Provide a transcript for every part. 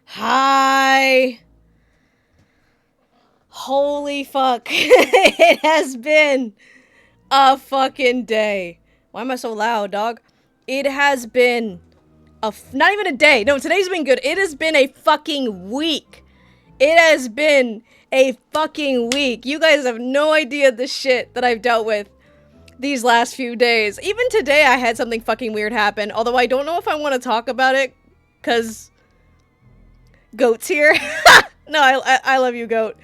Hi. Holy fuck. It has been a fucking day. Why am I so loud, dog? It has been not even a day. No, today's been good. It has been a fucking week. It has been a fucking week. You guys have no idea the shit that I've dealt with these last few days. Even today I had something fucking weird happen, although I don't know if I want to talk about it, because Goat's here. No, I love you, Goat.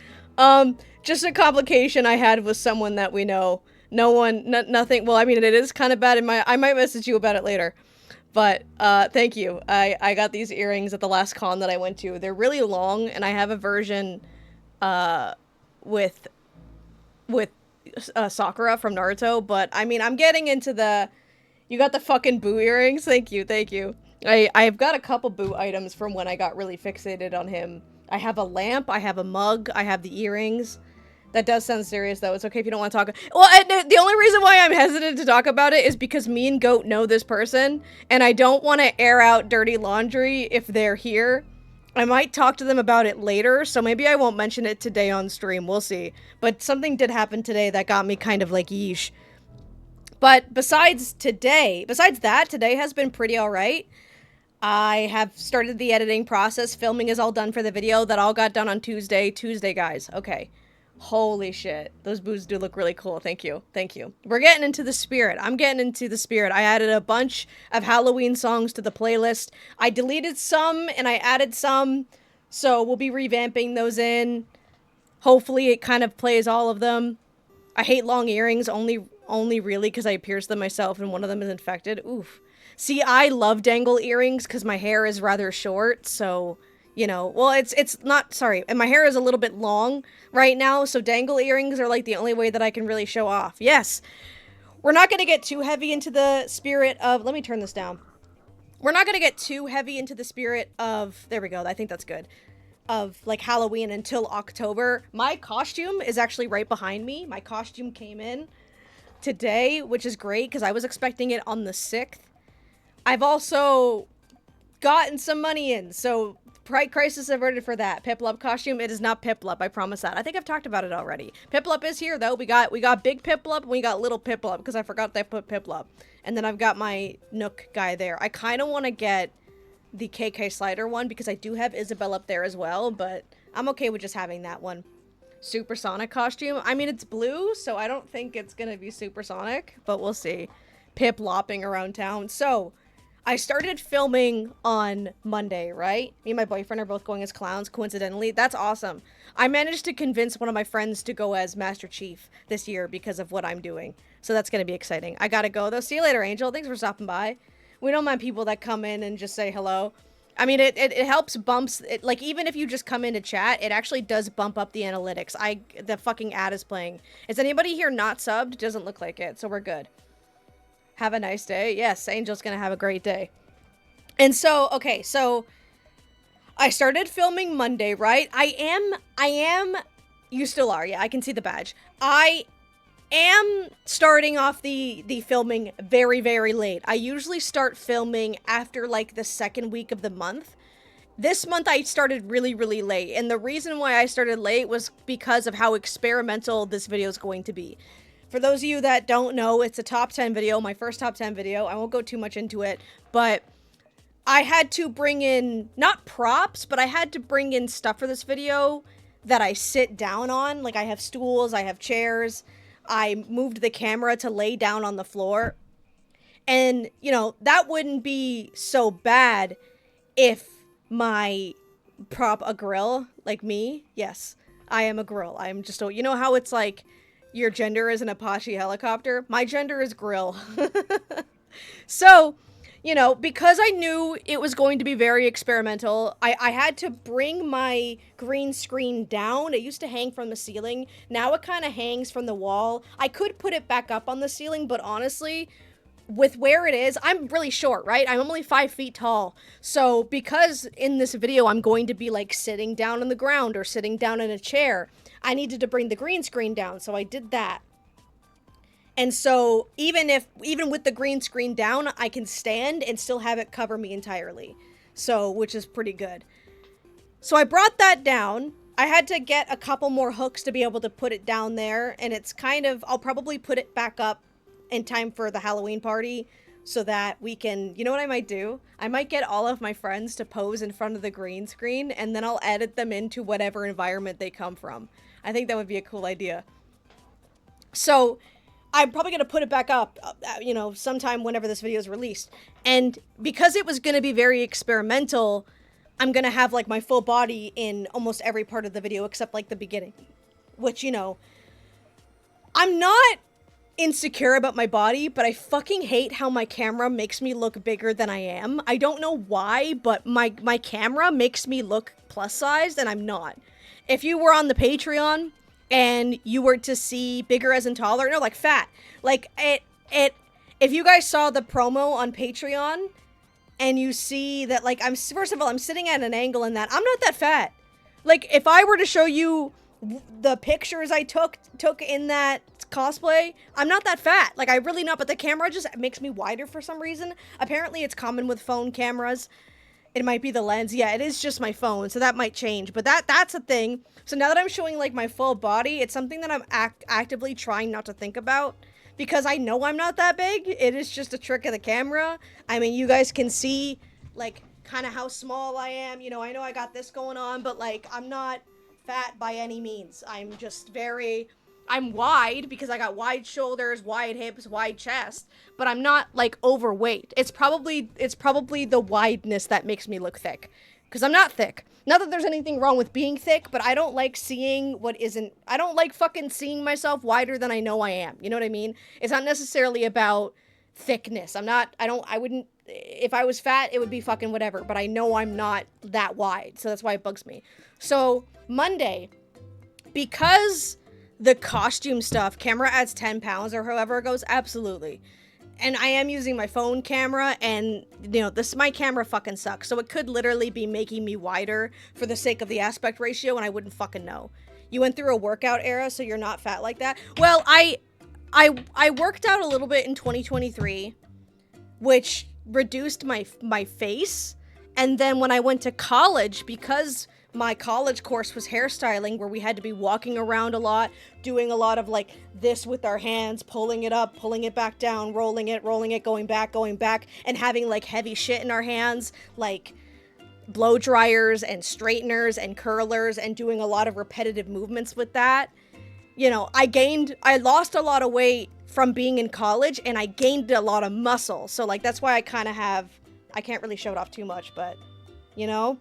Just a complication I had with someone that we know. Nothing, well, I mean, it is kind of bad. I might message you about it later. But, thank you. I got these earrings at the last con that I went to. They're really long, and I have a version, with Sakura from Naruto, but, I mean, I'm getting into the... You got the fucking Boo earrings? Thank you, thank you. I've got a couple Boo items from when I got really fixated on him. I have a lamp, I have a mug, I have the earrings. That does sound serious, though. It's okay if you don't want to talk. Well, the only reason why I'm hesitant to talk about it is because me and Goat know this person, and I don't want to air out dirty laundry if they're here. I might talk to them about it later, so maybe I won't mention it today on stream. We'll see. But something did happen today that got me kind of like, yeesh. But besides that, today has been pretty alright. I have started the editing process. Filming is all done for the video. That all got done on Tuesday. Tuesday, guys. Okay. Holy shit. Those boos do look really cool. Thank you. Thank you. We're getting into the spirit. I'm getting into the spirit. I added a bunch of Halloween songs to the playlist. I deleted some and I added some. So we'll be revamping those in. Hopefully it kind of plays all of them. I hate long earrings only really because I pierced them myself and one of them is infected. Oof. See, I love dangle earrings because my hair is rather short, so, you know, well, it's not, sorry, and my hair is a little bit long right now, so dangle earrings are, like, the only way that I can really show off. Yes! We're not gonna get too heavy into the spirit of, let me turn this down. We're not gonna get too heavy into the spirit of, there we go, I think that's good, of, like, Halloween until October. My costume is actually right behind me. My costume came in today, which is great, because I was expecting it on the 6th. I've also gotten some money in, so crisis averted for that. Piplup costume, it is not Piplup, I promise that. I think I've talked about it already. Piplup is here, though. We got big Piplup, and we got little Piplup, because I forgot that I put Piplup. And then I've got my Nook guy there. I kind of want to get the KK Slider one, because I do have Isabelle up there as well, but I'm okay with just having that one. Supersonic costume, I mean, it's blue, so I don't think it's gonna be supersonic, but we'll see. Pip lopping around town. So, I started filming on Monday, right? Me and my boyfriend are both going as clowns, coincidentally. That's awesome. I managed to convince one of my friends to go as Master Chief this year because of what I'm doing. So that's going to be exciting. I gotta go, though. See you later, Angel. Thanks for stopping by. We don't mind people that come in and just say hello. I mean, it helps bumps, like, even if you just come in to chat, it actually does bump up the analytics. The fucking ad is playing. Is anybody here not subbed? Doesn't look like it, so we're good. Have a nice day. Yes, Angel's gonna have a great day. And so, okay, so I started filming Monday, right? I am, you still are, yeah, I can see the badge. I am starting off the filming very, very late. I usually start filming after, like, the second week of the month. This month I started really, really late, and the reason why I started late was because of how experimental this video is going to be. For those of you that don't know, it's a top 10 video, my first top 10 video. I won't go too much into it, but I had to bring in, not props, but I had to bring in stuff for this video that I sit down on. Like, I have stools, I have chairs. I moved the camera to lay down on the floor. And, you know, that wouldn't be so bad if my prop a grill, like me. Yes, I am a grill. I'm just, you know how it's like, your gender is an Apache helicopter? My gender is grill. So, you know, because I knew it was going to be very experimental, I had to bring my green screen down. It used to hang from the ceiling. Now it kind of hangs from the wall. I could put it back up on the ceiling, but honestly, with where it is, I'm really short, right? I'm only 5 feet tall. So because in this video, I'm going to be like sitting down on the ground or sitting down in a chair, I needed to bring the green screen down, so I did that. And so even with the green screen down, I can stand and still have it cover me entirely. So, which is pretty good. So I brought that down. I had to get a couple more hooks to be able to put it down there, and it's kind of, I'll probably put it back up in time for the Halloween party so that we can, you know what I might do? I might get all of my friends to pose in front of the green screen, and then I'll edit them into whatever environment they come from. I think that would be a cool idea. So I'm probably going to put it back up, you know, sometime whenever this video is released. And because it was going to be very experimental, I'm going to have like my full body in almost every part of the video except like the beginning, which, you know, I'm not insecure about my body, but I fucking hate how my camera makes me look bigger than I am. I don't know why, but my camera makes me look plus sized and I'm not. If you were on the Patreon and you were to see bigger as in taller, no, like fat, like if you guys saw the promo on Patreon and you see that, like, first of all, I'm sitting at an angle in that I'm not that fat. Like, if I were to show you the pictures I took in that cosplay, I'm not that fat. Like, I really not, but the camera just makes me wider for some reason. Apparently it's common with phone cameras. It might be the lens. Yeah, it is just my phone, so that might change. But that's a thing. So now that I'm showing, like, my full body, it's something that I'm actively trying not to think about. Because I know I'm not that big. It is just a trick of the camera. I mean, you guys can see, like, kind of how small I am. You know I got this going on, but, like, I'm not fat by any means. I'm just I'm wide because I got wide shoulders, wide hips, wide chest, but I'm not, like, overweight. It's probably the wideness that makes me look thick, because I'm not thick. Not that there's anything wrong with being thick, but I don't like seeing I don't like fucking seeing myself wider than I know I am. You know what I mean? It's not necessarily about thickness. I wouldn't, if I was fat, it would be fucking whatever, but I know I'm not that wide, so that's why it bugs me. So, Monday, because the costume stuff, camera adds 10 pounds or however it goes, absolutely. And I am using my phone camera, and, you know, my camera fucking sucks, so it could literally be making me wider for the sake of the aspect ratio, and I wouldn't fucking know. You went through a workout era, so you're not fat like that? Well, I worked out a little bit in 2023, which reduced my face, and then when I went to college, because my college course was hairstyling, where we had to be walking around a lot, doing a lot of, like, this with our hands, pulling it up, pulling it back down, rolling it, going back, and having, like, heavy shit in our hands, like blow dryers and straighteners and curlers, and doing a lot of repetitive movements with that. You know, I lost a lot of weight from being in college, and I gained a lot of muscle. So, like, that's why I kind of I can't really show it off too much, but, you know,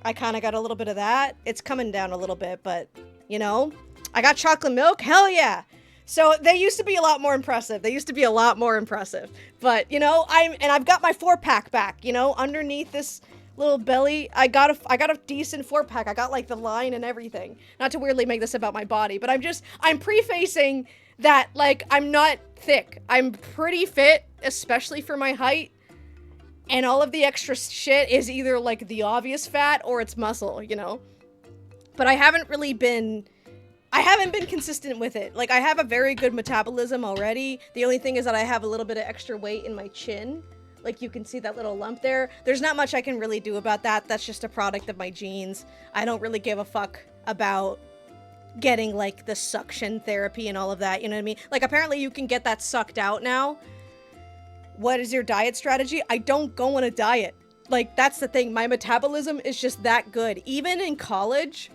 I kind of got a little bit of that. It's coming down a little bit, but, you know, I got chocolate milk. Hell yeah. So they used to be a lot more impressive. But, you know, I've got my 4-pack back, you know, underneath this little belly. I got a decent 4-pack. I got, like, the line and everything. Not to weirdly make this about my body, but I'm prefacing that, like, I'm not thick. I'm pretty fit, especially for my height. And all of the extra shit is either, like, the obvious fat or it's muscle, you know? But I haven't been consistent with it. Like, I have a very good metabolism already. The only thing is that I have a little bit of extra weight in my chin. Like, you can see that little lump there. There's not much I can really do about that. That's just a product of my genes. I don't really give a fuck about getting, like, the suction therapy and all of that, you know what I mean? Like, apparently you can get that sucked out now. What is your diet strategy? I don't go on a diet. Like, that's the thing. My metabolism is just that good. Even in college,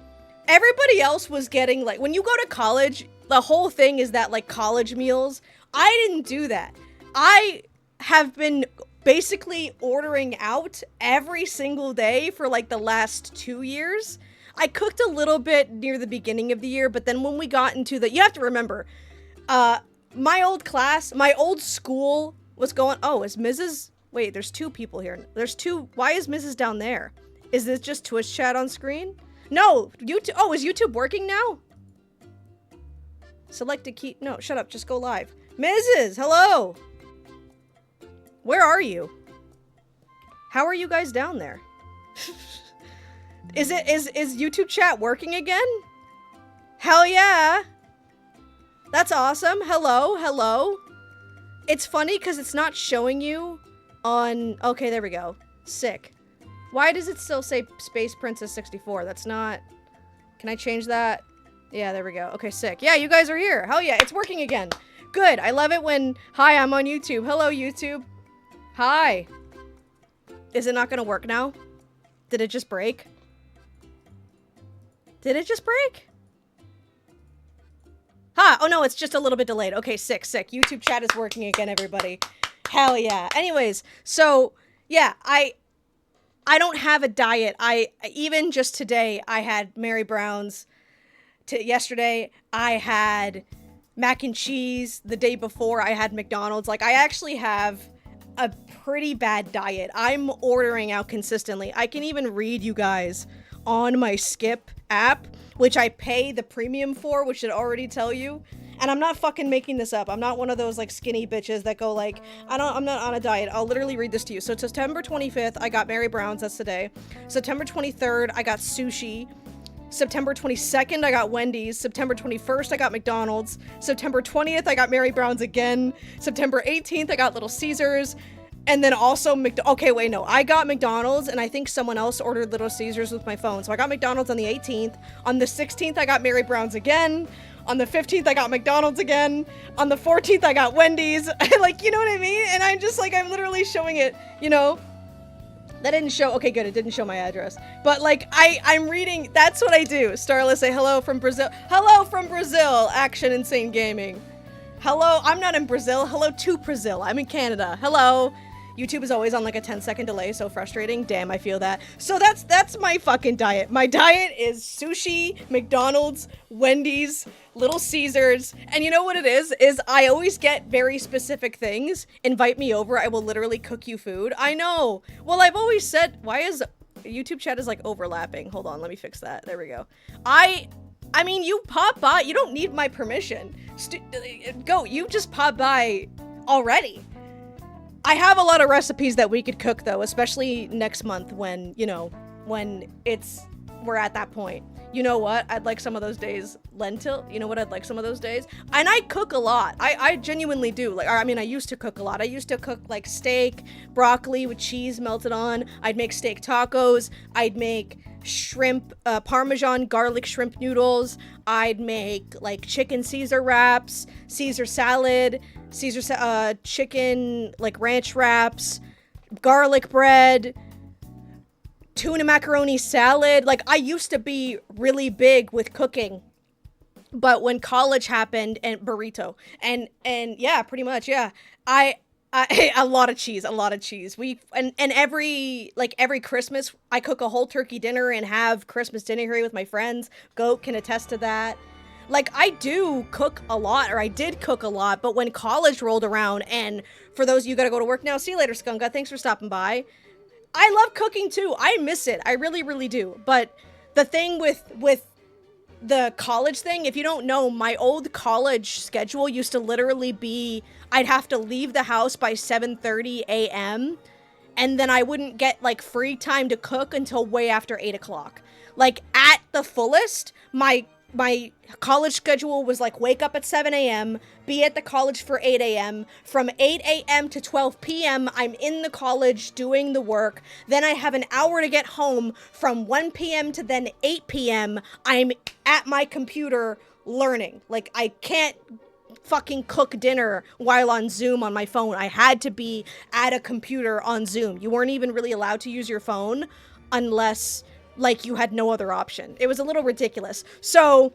everybody else was getting, like, when you go to college, the whole thing is that, like, college meals. I didn't do that. I have been basically ordering out every single day for, like, the last 2 years. I cooked a little bit near the beginning of the year, but then when we got into you have to remember, my old school was going, oh, is Mrs. Wait, there's 2 people here. Why is Mrs. down there? Is this just Twitch chat on screen? No, YouTube, oh, is YouTube working now? Select a key, no, shut up, just go live. Mrs., hello! Where are you? How are you guys down there? Is YouTube chat working again? Hell yeah! That's awesome. Hello, hello. It's funny because it's not showing you on... Okay, there we go. Sick. Why does it still say Space Princess 64? That's not... Can I change that? Yeah, there we go. Okay, sick. Yeah, you guys are here. Hell yeah, it's working again. Good. I love it when... Hi, I'm on YouTube. Hello, YouTube. Hi. Is it not gonna work now? Did it just break? Did it just break? Huh. Oh no, it's just a little bit delayed. Okay, sick, sick. YouTube chat is working again, everybody. Hell yeah. Anyways, so yeah, I don't have a diet. Even just today, I had Mary Brown's. Yesterday, I had mac and cheese. The day before, I had McDonald's. Like, I actually have a pretty bad diet. I'm ordering out consistently. I can even read you guys on my Skip app, which I pay the premium for, which should already tell you. And I'm not fucking making this up. I'm not one of those like skinny bitches that go like, I'm not on a diet. I'll literally read this to you. So September 25th, I got Mary Brown's, that's today. September 23rd, I got sushi. September 22nd, I got Wendy's. September 21st, I got McDonald's. September 20th, I got Mary Brown's again. September 18th, I got Little Caesars. And then also okay, wait, no. I got McDonald's, and I think someone else ordered Little Caesars with my phone. So I got McDonald's on the 18th. On the 16th, I got Mary Brown's again. On the 15th, I got McDonald's again. On the 14th, I got Wendy's. Like, you know what I mean? And I'm just like, I'm literally showing it, you know? That didn't show, okay, good, it didn't show my address. But like, I'm reading, that's what I do. Starla, say hello from Brazil. Hello from Brazil, Action Insane Gaming. Hello, I'm not in Brazil. Hello to Brazil, I'm in Canada. Hello. YouTube is always on like a 10-second delay, so frustrating. Damn, I feel that. So that's my fucking diet. My diet is sushi, McDonald's, Wendy's, Little Caesars, and you know what it is I always get very specific things. Invite me over, I will literally cook you food. I know. Well, I've always said, why is YouTube chat is like overlapping? Hold on, let me fix that. There we go. I mean, you pop by, you don't need my permission. Go, you just pop by already. I have a lot of recipes that we could cook though, especially next month when, you know, when we're at that point. You know what? I'd like some of those days lentil. You know what? I'd like some of those days. And I cook a lot. I genuinely do. Like, I mean, I used to cook a lot. I used to cook like steak, broccoli with cheese melted on. I'd make steak tacos. I'd make shrimp, Parmesan garlic shrimp noodles. I'd make like chicken Caesar wraps, Caesar salad, chicken like ranch wraps, garlic bread, tuna macaroni salad. Like, I used to be really big with cooking, but when college happened, and burrito and yeah, pretty much, yeah, I a lot of cheese. And every Christmas I cook a whole turkey dinner and have Christmas dinner here with my friends. Goat can attest to that. Like, I do cook a lot, or I did cook a lot, but when college rolled around, and for those of you gotta go to work now, see you later, Skunka, thanks for stopping by. I love cooking too. I miss it. I really, really do. But the thing with the college thing, if you don't know, my old college schedule used to literally be, I'd have to leave the house by 7:30 a.m. and then I wouldn't get like free time to cook until way after 8 o'clock. Like, at the fullest, my college schedule was like wake up at 7 a.m., be at the college for 8 a.m. From 8 a.m. to 12 p.m., I'm in the college doing the work. Then I have an hour to get home. From 1 p.m. to then 8 p.m., I'm at my computer learning. Like, I can't fucking cook dinner while on Zoom on my phone. I had to be at a computer on Zoom. You weren't even really allowed to use your phone unless like you had no other option. It was a little ridiculous. So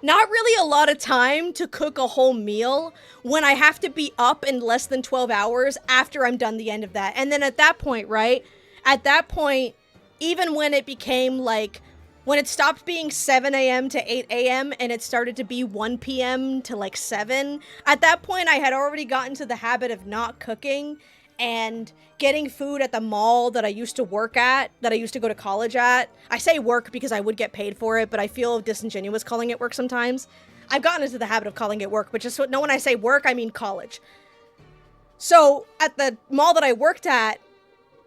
not really a lot of time to cook a whole meal when I have to be up in less than 12 hours after I'm done the end of that. And then at that point, right? At that point, even when it became like, when it stopped being 7 a.m. to 8 a.m. and it started to be 1 p.m. to like 7, at that point I had already gotten to the habit of not cooking and getting food at the mall that I used to work at, that I used to go to college at. I say work because I would get paid for it, but I feel disingenuous calling it work sometimes. I've gotten into the habit of calling it work, but just know when I say work, I mean college. So at the mall that I worked at,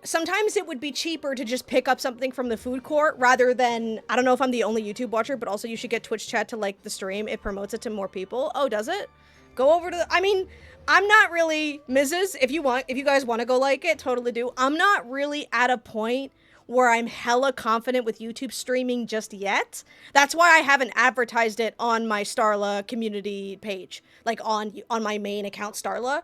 sometimes it would be cheaper to just pick up something from the food court rather than, I don't know if I'm the only YouTube watcher, but also you should get Twitch chat to like the stream. It promotes it to more people. Oh, does it? Go over to the, I mean, I'm not really, Mrs. If you guys want to go like it, totally do. I'm not really at a point where I'm hella confident with YouTube streaming just yet. That's why I haven't advertised it on my Starla community page, like on my main account, Starla.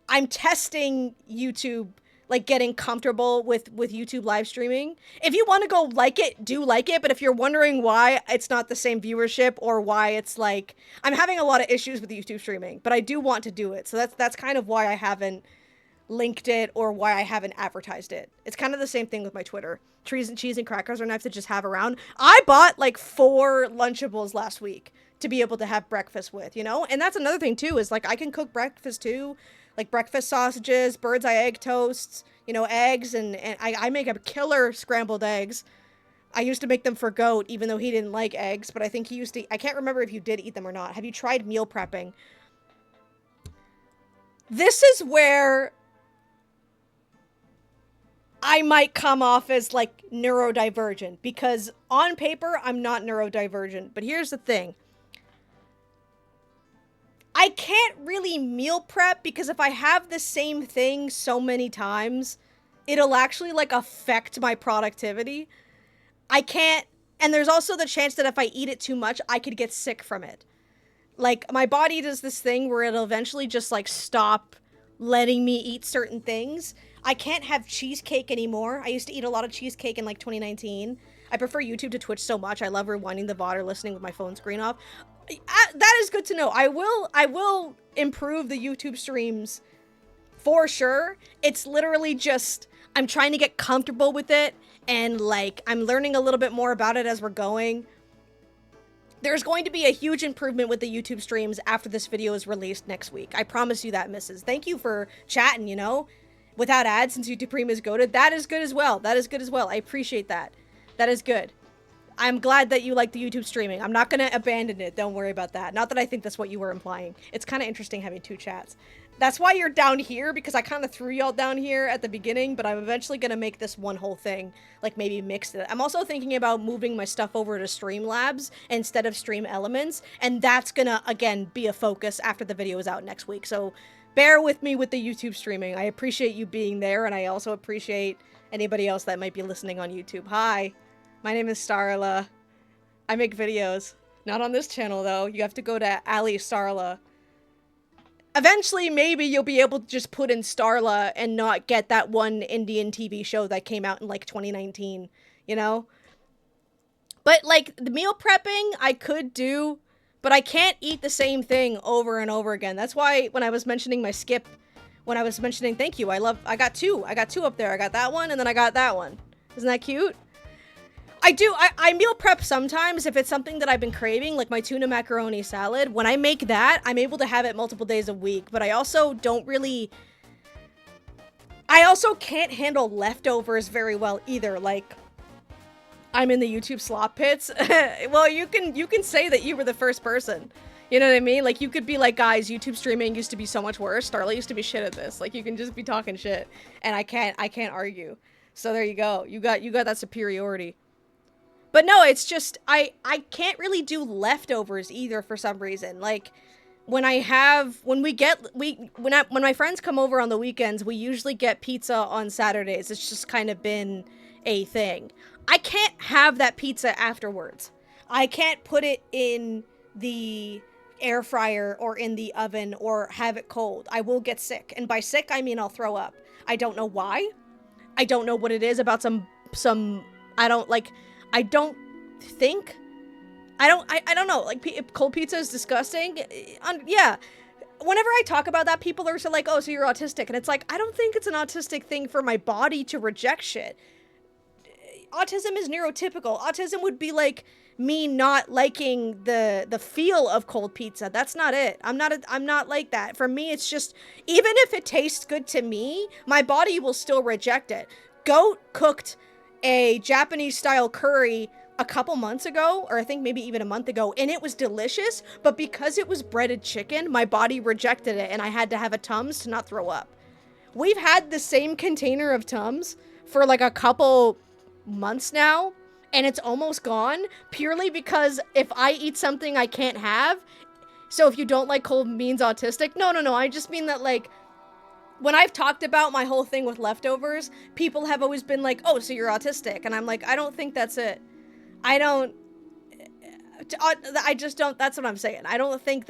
I'm testing YouTube, like getting comfortable with YouTube live streaming. If you want to go like it, do like it. But if you're wondering why it's not the same viewership or why it's like, I'm having a lot of issues with YouTube streaming, but I do want to do it. So that's kind of why I haven't linked it or why I haven't advertised it. It's kind of the same thing with my Twitter. Cheese and crackers are nice to just have around. I bought like 4 Lunchables last week to be able to have breakfast with, you know? And that's another thing too, is like I can cook breakfast too. Like breakfast sausages, bird's eye egg toasts, you know, eggs, and I make a killer scrambled eggs. I used to make them for Goat, even though he didn't like eggs, but I think he used to, I can't remember if you did eat them or not. Have you tried meal prepping? This is where I might come off as like neurodivergent, because on paper, I'm not neurodivergent, but here's the thing. I can't really meal prep because if I have the same thing so many times, it'll actually like affect my productivity. I can't, and there's also the chance that if I eat it too much, I could get sick from it. Like my body does this thing where it'll eventually just like stop letting me eat certain things. I can't have cheesecake anymore. I used to eat a lot of cheesecake in like 2019. I prefer YouTube to Twitch so much. I love rewinding the VOD or listening with my phone screen off. That is good to know. I will improve the YouTube streams for sure. It's literally just, I'm trying to get comfortable with it, and like I'm learning a little bit more about it as we're going. There's going to be a huge improvement with the YouTube streams after this video is released next week. I promise you that, Mrs. Thank you for chatting, you know, without ads, since YouTube Premium is goated. That is good as well. That is good as well. I appreciate that. That is good. I'm glad that you like the YouTube streaming. I'm not going to abandon it. Don't worry about that. Not that I think that's what you were implying. It's kind of interesting having 2 chats. That's why you're down here, because I kind of threw y'all down here at the beginning, but I'm eventually going to make this one whole thing, like maybe mix it. I'm also thinking about moving my stuff over to Streamlabs instead of Stream Elements, and that's going to, again, be a focus after the video is out next week. So bear with me with the YouTube streaming. I appreciate you being there, and I also appreciate anybody else that might be listening on YouTube. Hi. My name is Starla. I make videos. Not on this channel, though. You have to go to Ali Starla. Eventually, maybe you'll be able to just put in Starla and not get that one Indian TV show that came out in, like, 2019, you know? But, like, the meal prepping, I could do, but I can't eat the same thing over and over again. That's why when I was mentioning my skip, when I was mentioning, thank you, I got 2. I got 2 up there. I got that one, and then I got that one. Isn't that cute? I meal prep sometimes if it's something that I've been craving, like my tuna macaroni salad. When I make that, I'm able to have it multiple days a week, but I also can't handle leftovers very well either. Like, I'm in the YouTube slop pits. Well, you can say that you were the first person. You know what I mean? Like, you could be like, guys, YouTube streaming used to be so much worse. Starla used to be shit at this. Like, you can just be talking shit, and I can't argue. So there you go. You got that superiority. But no, it's just, I can't really do leftovers either for some reason. Like, when my friends come over on the weekends, we usually get pizza on Saturdays. It's just kind of been a thing. I can't have that pizza afterwards. I can't put it in the air fryer or in the oven or have it cold. I will get sick. And by sick, I mean I'll throw up. I don't know why. I don't know what it is about I don't know, like, cold pizza is disgusting. Yeah. Whenever I talk about that, people are so like, oh, so you're autistic. And it's like, I don't think it's an autistic thing for my body to reject shit. Autism is neurotypical. Autism would be like me not liking the feel of cold pizza. That's not it. I'm not like that. For me, it's just, even if it tastes good to me, my body will still reject it. Goat cooked a Japanese style curry a couple months ago, or I think maybe even a month ago, and it was delicious, but because it was breaded chicken, my body rejected it, and I had to have a Tums to not throw up. we've had the same container of Tums for like a couple months now, and it's almost gone purely because if I eat something I can't have, so if you don't like cold beans autistic, no, I just mean that, like, when I've talked about my whole thing with leftovers, people have always been like, oh, so you're autistic, and I'm like, I don't think that's it. I just don't, that's what I'm saying. I don't think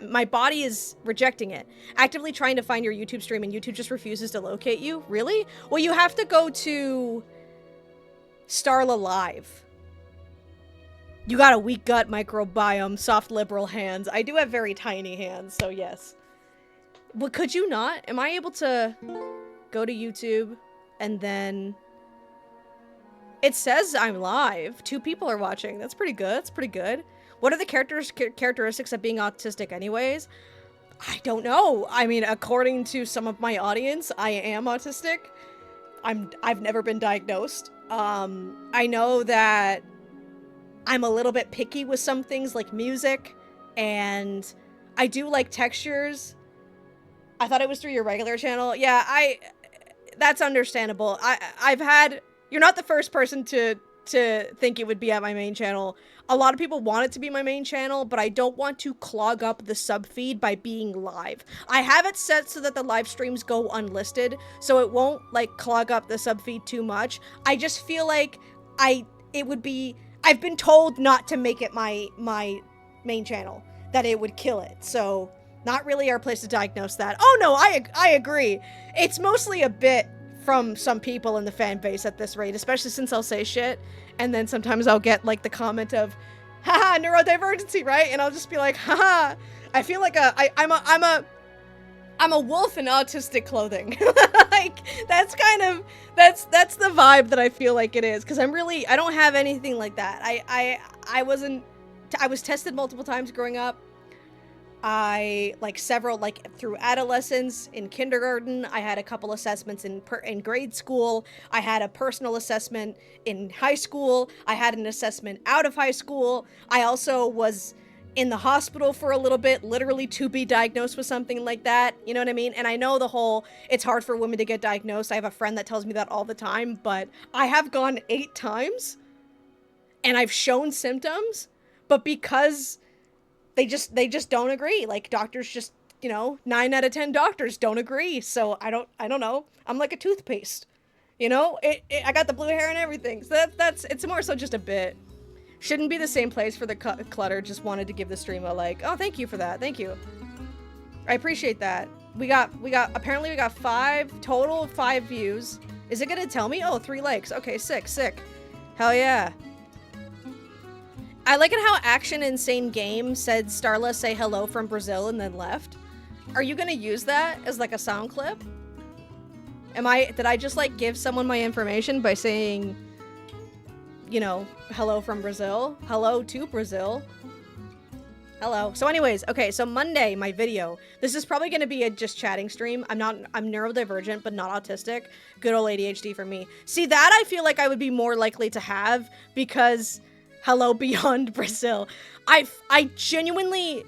my body is rejecting it. Actively trying to find your YouTube stream and YouTube just refuses to locate you? Really? Well, you have to go to Starla Live. You got a weak gut microbiome, soft liberal hands. I do have very tiny hands, so yes. But could you not? Am I able to go to YouTube and then... It says I'm live. 2 people are watching. That's pretty good. That's pretty good. What are the characteristics of being autistic anyways? I don't know. I mean, according to some of my audience, I am autistic. I've never been diagnosed. I know that I'm a little bit picky with some things like music, and I do like textures. I thought it was through your regular channel. Yeah, that's understandable. I've had... You're not the first person to think it would be at my main channel. A lot of people want it to be my main channel, but I don't want to clog up the sub feed by being live. I have it set so that the live streams go unlisted, so it won't, like, clog up the sub feed too much. I just feel like I've been told not to make it my main channel, that it would kill it, so not really our place to diagnose that. Oh no, I agree. It's mostly a bit from some people in the fan base at this rate, especially since I'll say shit, and then sometimes I'll get, like, the comment of, haha, neurodivergency, right? And I'll just be like, haha, I feel like I'm a wolf in autistic clothing. Like, that's the vibe that I feel like it is, because I don't have anything like that. I was tested multiple times growing up. Through adolescence, in kindergarten, I had a couple assessments in grade school. I had a personal assessment in high school. I had an assessment out of high school. I also was in the hospital for a little bit, literally to be diagnosed with something like that. You know what I mean? And I know it's hard for women to get diagnosed. I have a friend that tells me that all the time, but I have gone 8 times and I've shown symptoms, but because they just don't agree. Like, doctors just, 9 out of 10 doctors don't agree. So I don't know. I'm like a toothpaste, I got the blue hair and everything. So it's more so just a bit. Shouldn't be the same place for the clutter. Just wanted to give the stream a like. Oh, thank you for that. Thank you. I appreciate that. Apparently we got 5 total, 5 views. Is it gonna tell me? Oh, 3 likes. Okay, sick. Hell yeah. I like it how Action Insane Game said Starla say hello from Brazil and then left. Are you gonna use that as, like, a sound clip? Did I just, like, give someone my information by saying, hello from Brazil? Hello to Brazil. Hello. So anyways, okay, so Monday, my video. This is probably gonna be a just chatting stream. I'm neurodivergent, but not autistic. Good old ADHD for me. See, that I feel like I would be more likely to have because... Hello beyond Brazil. I genuinely...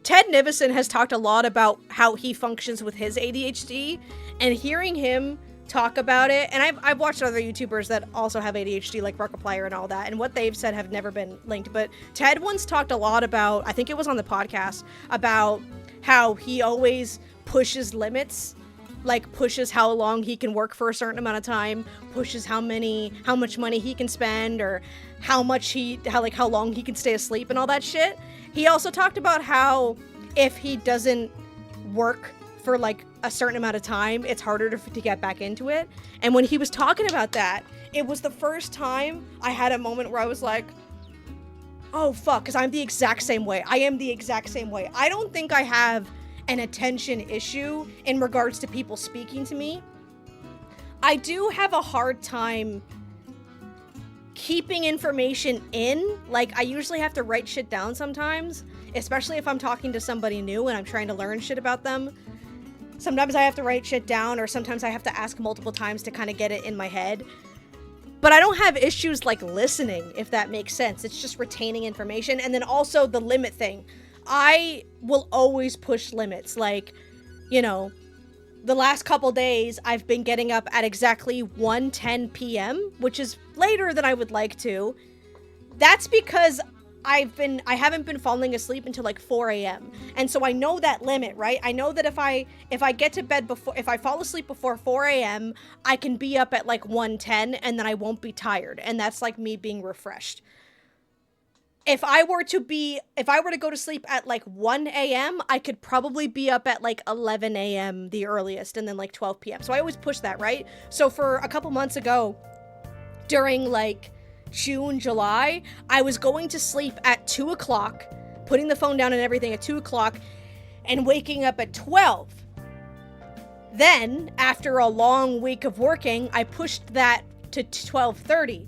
Ted Nivison has talked a lot about how he functions with his ADHD, and hearing him talk about it, and I've watched other YouTubers that also have ADHD, like Markiplier and all that, and what they've said have never been linked, but Ted once talked a lot about, I think it was on the podcast, about how he always pushes limits, like pushes how long he can work for a certain amount of time, pushes how much money he can spend, or how long he can stay asleep and all that shit. He also talked about how if he doesn't work for like a certain amount of time, it's harder to get back into it. And when he was talking about that, it was the first time I had a moment where I was like, oh fuck, because I'm the exact same way. I am the exact same way. I don't think I have an attention issue in regards to people speaking to me. I do have a hard time keeping information in. Like, I usually have to write shit down sometimes, especially if I'm talking to somebody new and I'm trying to learn shit about them. Sometimes I have to write shit down, or sometimes I have to ask multiple times to kind of get it in my head. But I don't have issues like listening, if that makes sense. It's just retaining information. And then also the limit thing. I will always push limits. Like, the last couple days, I've been getting up at exactly 1:10 p.m., which is later than I would like to. That's because I haven't been falling asleep until like 4 a.m. And so I know that limit, right? I know that if I get to bed if I fall asleep before 4 a.m., I can be up at like 1:10 and then I won't be tired. And that's like me being refreshed. If I were to go to sleep at like 1 a.m., I could probably be up at like 11 a.m. the earliest, and then like 12 p.m. So I always push that, right? So for a couple months ago, during like June, July, I was going to sleep at 2 o'clock, putting the phone down and everything at 2 o'clock, and waking up at 12. Then, after a long week of working, I pushed that to 12:30.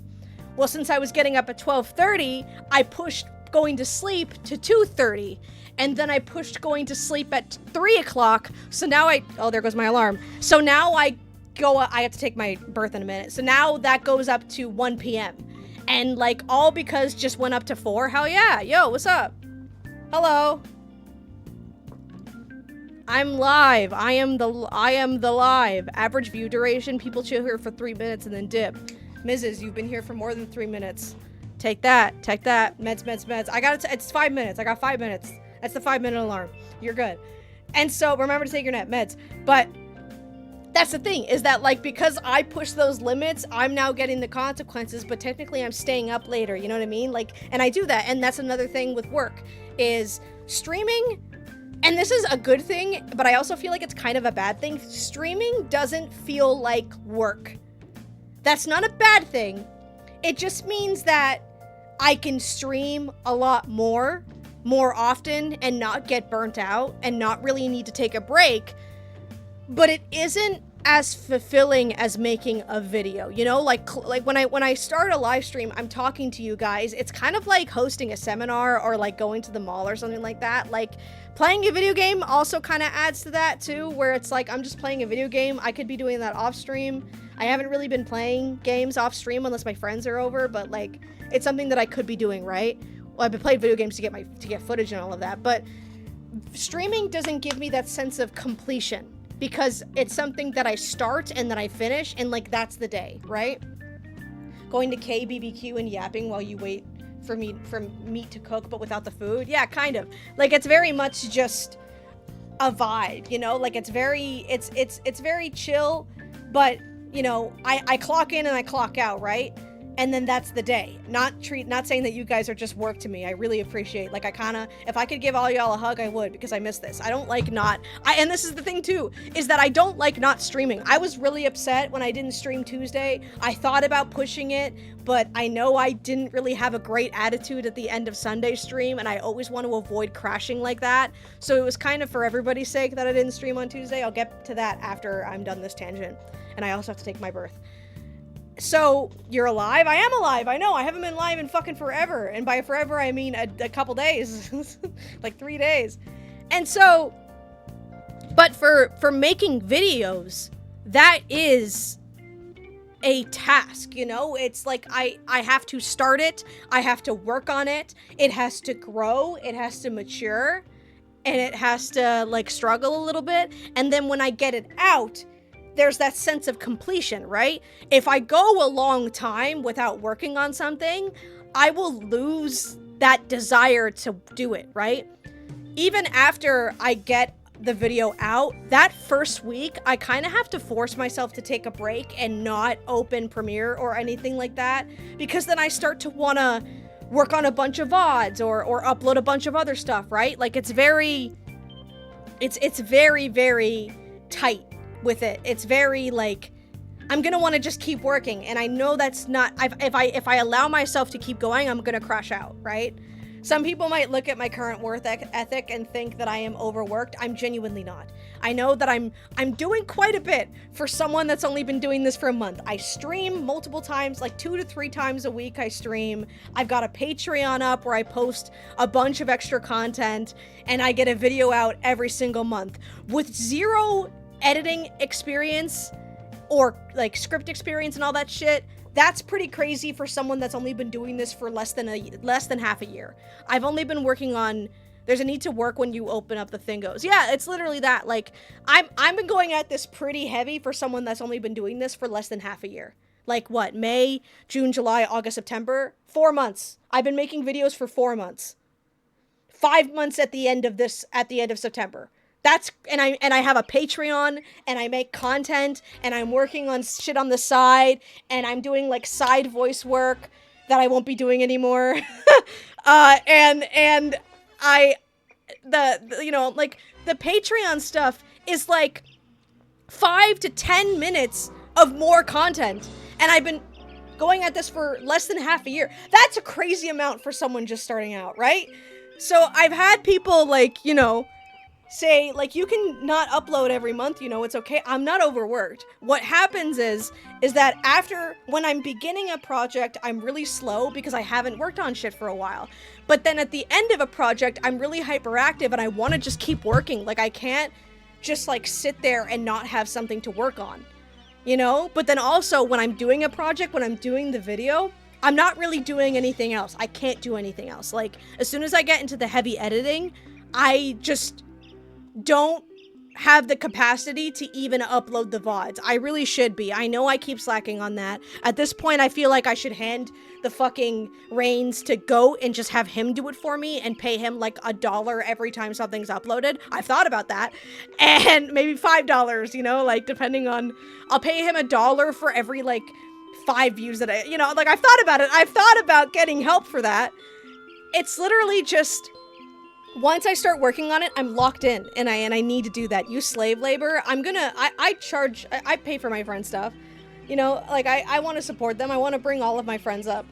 Well, since I was getting up at 12:30, I pushed going to sleep to 2:30. And then I pushed going to sleep at 3 o'clock. So now oh, there goes my alarm. So now I have to take my birth in a minute. So now that goes up to 1 p.m. And like all because just went up to 4. Hell yeah. Yo, what's up? Hello. I'm live. I am the live. Average view duration. People chill here for 3 minutes and then dip. Mrs., you've been here for more than 3 minutes. Take that. Meds. It's 5 minutes. I got 5 minutes. That's the 5-minute alarm. You're good. And so remember to take your meds. But that's the thing, is that like, because I push those limits, I'm now getting the consequences, but technically I'm staying up later. You know what I mean? Like, and I do that. And that's another thing with work is streaming. And this is a good thing, but I also feel like it's kind of a bad thing. Streaming doesn't feel like work. That's not a bad thing. It just means that I can stream a lot more often and not get burnt out and not really need to take a break. But it isn't as fulfilling as making a video, you know, like when I start a live stream, I'm talking to you guys. It's kind of like hosting a seminar or like going to the mall or something like that. Like playing a video game also kind of adds to that too, where it's like, I'm just playing a video game. I could be doing that off stream. I haven't really been playing games off stream unless my friends are over, but like it's something that I could be doing, right? Well, I've been playing video games to get footage and all of that, but streaming doesn't give me that sense of completion because it's something that I start and then I finish and like that's the day, right? Going to KBBQ and yapping while you wait for meat to cook but without the food. Yeah, kind of. Like it's very much just a vibe, you know? Like it's very chill, but you know, I clock in and I clock out, right? And then that's the day. Not saying that you guys are just work to me. I really appreciate, like, if I could give all y'all a hug, I would, because I miss this. I don't like and this is the thing too, is that I don't like not streaming. I was really upset when I didn't stream Tuesday. I thought about pushing it, but I know I didn't really have a great attitude at the end of Sunday stream, and I always want to avoid crashing like that. So it was kind of for everybody's sake that I didn't stream on Tuesday. I'll get to that after I'm done this tangent. And I also have to take my birth. So, you're alive? I am alive, I know, I haven't been live in fucking forever. And by forever, I mean a couple days. Like 3 days. And so, but for making videos, that is a task, you know? It's like, I have to start it, I have to work on it, it has to grow, it has to mature, and it has to, like, struggle a little bit. And then when I get it out, there's that sense of completion, right? If I go a long time without working on something, I will lose that desire to do it, right? Even after I get the video out, that first week, I kind of have to force myself to take a break and not open Premiere or anything like that, because then I start to want to work on a bunch of VODs or upload a bunch of other stuff, right? Like it's very, very tight with it. It's very like, I'm gonna want to just keep working, and I know that's not, if I allow myself to keep going, I'm gonna crash out, right? Some people might look at my current work ethic and think that I am overworked. I'm genuinely not. I know that I'm doing quite a bit for someone that's only been doing this for a month. I stream multiple times, like 2 to 3 times a week I stream. I've got a Patreon up where I post a bunch of extra content, and I get a video out every single month with zero editing experience or like script experience and all that shit. That's pretty crazy for someone that's only been doing this for less than half a year. I've only been working on There's a need to work when you open up the thing goes. Yeah, it's literally that. Like, I've been going at this pretty heavy for someone that's only been doing this for less than half a year. Like, what? May, June, July, August, September? 4 months. I've been making videos for 4 months. 5 months at the end of September. That's, and I have a Patreon, and I make content, and I'm working on shit on the side, and I'm doing, like, side voice work that I won't be doing anymore. And you know, like, the Patreon stuff is, like, 5 to 10 minutes of more content, and I've been going at this for less than half a year. That's a crazy amount for someone just starting out, right? So I've had people, like, you know, say, like, you can not upload every month, you know, it's okay. I'm not overworked. What happens is that after, when I'm beginning a project, I'm really slow because I haven't worked on shit for a while. But then at the end of a project, I'm really hyperactive and I want to just keep working. Like, I can't just, like, sit there and not have something to work on, you know? But then also, when I'm doing a project, when I'm doing the video, I'm not really doing anything else. I can't do anything else. Like, as soon as I get into the heavy editing, I just don't have the capacity to even upload the VODs. I really should be. I know I keep slacking on that. At this point, I feel like I should hand the fucking reins to Goat and just have him do it for me and pay him like $1 every time something's uploaded. I've thought about that. And maybe $5, you know, like, depending on, I'll pay him $1 for every, like, 5 views that I, you know, like, I've thought about it. I've thought about getting help for that. It's literally just, once I start working on it, I'm locked in, and I need to do that. Use slave labor. I pay for my friends' stuff. You know, like, I want to support them. I want to bring all of my friends up.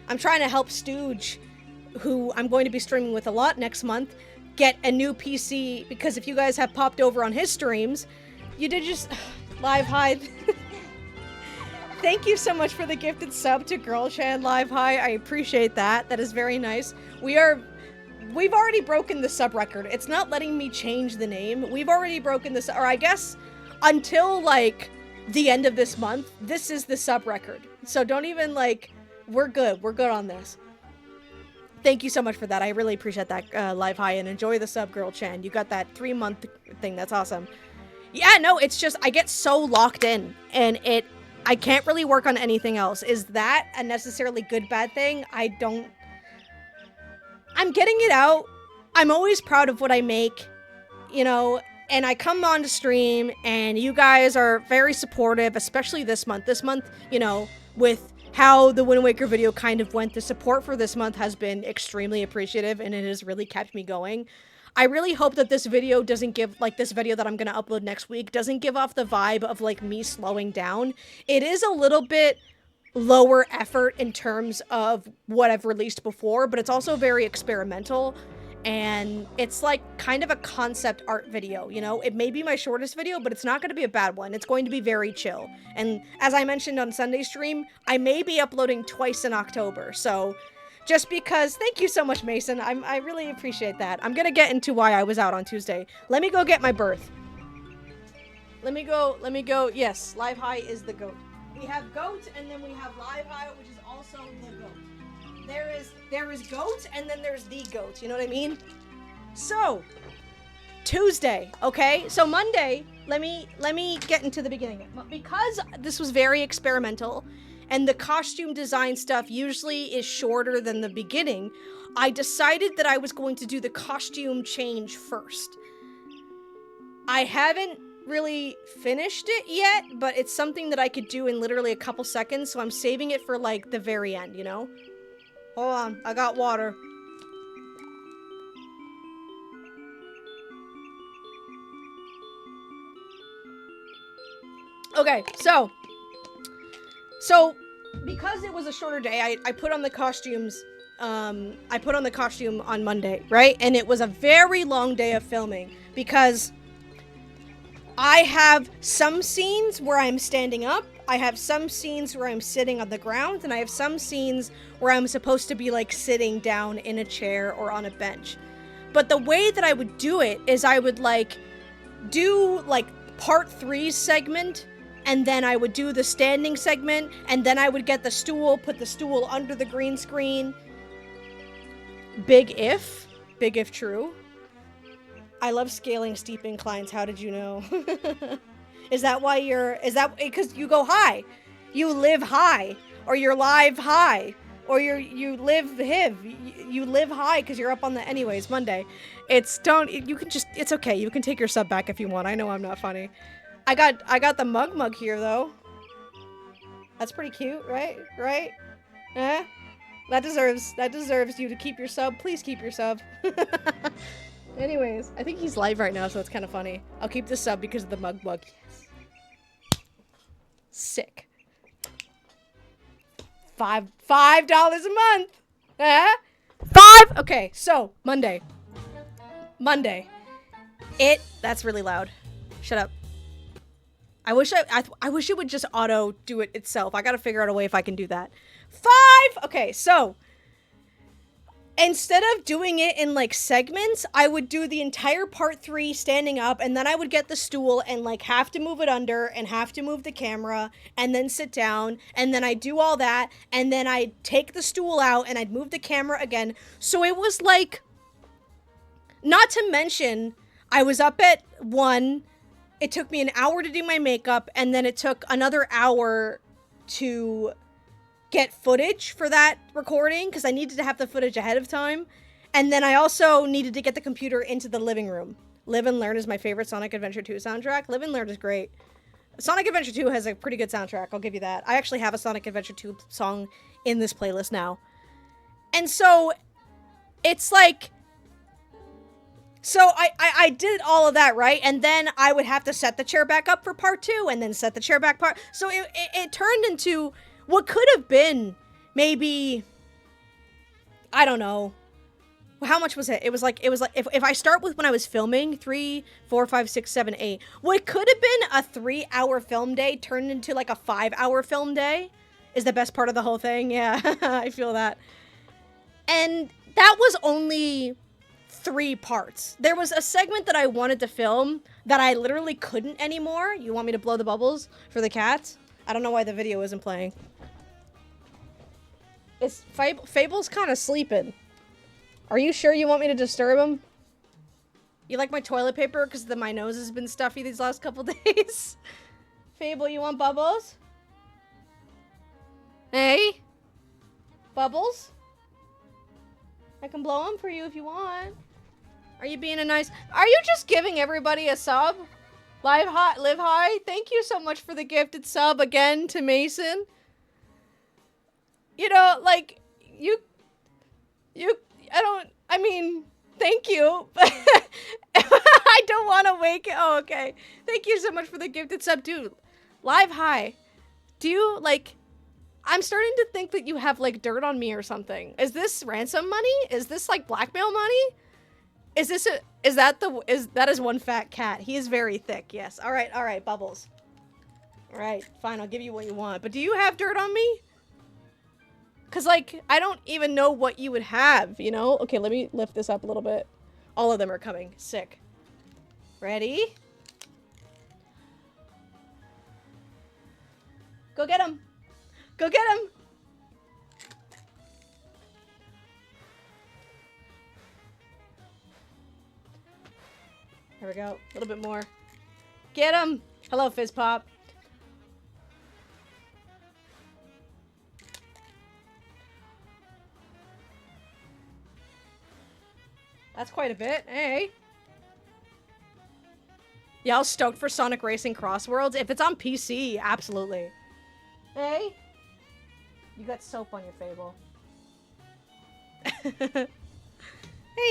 I'm trying to help Stooge, who I'm going to be streaming with a lot next month, get a new PC, because if you guys have popped over on his streams, you did just, Live Hi. Thank you so much for the gifted sub to Girl Chan Live Hi. I appreciate that. That is very nice. We've already broken the sub record. It's not letting me change the name. We've already broken this, or I guess until, like, the end of this month, this is the sub record. So don't even, like, we're good. We're good on this. Thank you so much for that. I really appreciate that, Live Hi, and enjoy the sub, Girl Chan. You got that 3-month thing. That's awesome. Yeah, no, it's just, I get so locked in, and I can't really work on anything else. Is that a necessarily good, bad thing? I'm getting it out. I'm always proud of what I make, you know, and I come on to stream, and you guys are very supportive, especially this month. This month, you know, with how the Wind Waker video kind of went, the support for this month has been extremely appreciative, and it has really kept me going. I really hope that this video doesn't give, like, this video that I'm gonna upload next week doesn't give off the vibe of, like, me slowing down. It is a little bit lower effort in terms of what I've released before, but it's also very experimental, and it's like kind of a concept art video, you know? It may be my shortest video, but it's not going to be a bad one. It's going to be very chill. And as I mentioned on Sunday stream, I may be uploading twice in October, so just because, thank you so much, Mason. I really appreciate that. I'm gonna get into why I was out on Tuesday. Let me go get my birth. Let me go, yes, Live Hi is the GOAT. We have GOAT, and then we have Live Hi, which is also the GOAT. There is GOAT, and then there's the GOAT, you know what I mean? So, Tuesday, okay? So Monday, let me get into the beginning. Because this was very experimental, and the costume design stuff usually is shorter than the beginning, I decided that I was going to do the costume change first. I haven't really finished it yet, but it's something that I could do in literally a couple seconds, so I'm saving it for, like, the very end, you know? Hold on, I got water. Okay, so because it was a shorter day, I put on the costumes, I put on the costume on Monday, right? And it was a very long day of filming, because I have some scenes where I'm standing up, I have some scenes where I'm sitting on the ground, and I have some scenes where I'm supposed to be, like, sitting down in a chair or on a bench. But the way that I would do it is I would, like, do, like, part 3 segment, and then I would do the standing segment, and then I would get the stool, put the stool under the green screen. Big if true. I love scaling steep inclines. How did you know? Is that why is that because you go high? You live high, or you're live high, or you live hiv. You live high because you're up on the, anyways, Monday. You can just, it's okay. You can take your sub back if you want. I know I'm not funny. I got the mug here though. That's pretty cute, right? Right? Eh? That deserves you to keep your sub. Please keep your sub. Anyways, I think he's live right now, so it's kind of funny. I'll keep the sub because of the mug. Yes. Sick. $5 a month. $5. Okay, so Monday. That's really loud. Shut up. I wish it would just auto do it itself. I gotta figure out a way if I can do that. 5. Okay, so instead of doing it in like segments, I would do the entire part 3 standing up, and then I would get the stool and like have to move it under and have to move the camera and then sit down, and then I do all that, and then I'd take the stool out and I'd move the camera again. So it was like, not to mention, I was up at 1. It took me an hour to do my makeup, and then it took another hour to get footage for that recording because I needed to have the footage ahead of time. And then I also needed to get the computer into the living room. Live and Learn is my favorite Sonic Adventure 2 soundtrack. Live and Learn is great. Sonic Adventure 2 has a pretty good soundtrack, I'll give you that. I actually have a Sonic Adventure 2 song in this playlist now. And so it's like, so I did all of that, right? And then I would have to set the chair back up for part 2 and then set the chair back so it turned into what could have been maybe, I don't know. How much was it? It was like if I start with when I was filming 3, 4, 5, 6, 7, 8, what could have been a 3-hour film day turned into like a 5-hour film day is the best part of the whole thing. Yeah, I feel that. And that was only 3 parts. There was a segment that I wanted to film that I literally couldn't anymore. You want me to blow the bubbles for the cats? I don't know why the video isn't playing. Fable's kind of sleeping. Are you sure you want me to disturb him? You like my toilet paper? Because my nose has been stuffy these last couple days. Fable, you want bubbles? Hey? Bubbles? I can blow them for you if you want. Are you being a nice... Are you just giving everybody a sub? Live high, live high. Thank you so much for the gifted sub again to Mason. You know, like, I mean, thank you, but I don't want to wake it. Oh, okay. Thank you so much for the gifted sub, dude. Live high. Do you, like, I'm starting to think that you have, like, dirt on me or something. Is this ransom money? Is this, like, blackmail money? That is one fat cat. He is very thick, yes. All right, Bubbles. All right, fine, I'll give you what you want. But do you have dirt on me? Because, like, I don't even know what you would have, you know? Okay, let me lift this up a little bit. All of them are coming. Sick. Ready? Go get him. Go get him. Here we go. A little bit more. Get him. Hello, Fizz Pop. That's quite a bit. Hey. Y'all stoked for Sonic Racing Cross Worlds? If it's on PC, absolutely. Hey. You got soap on your Fable. There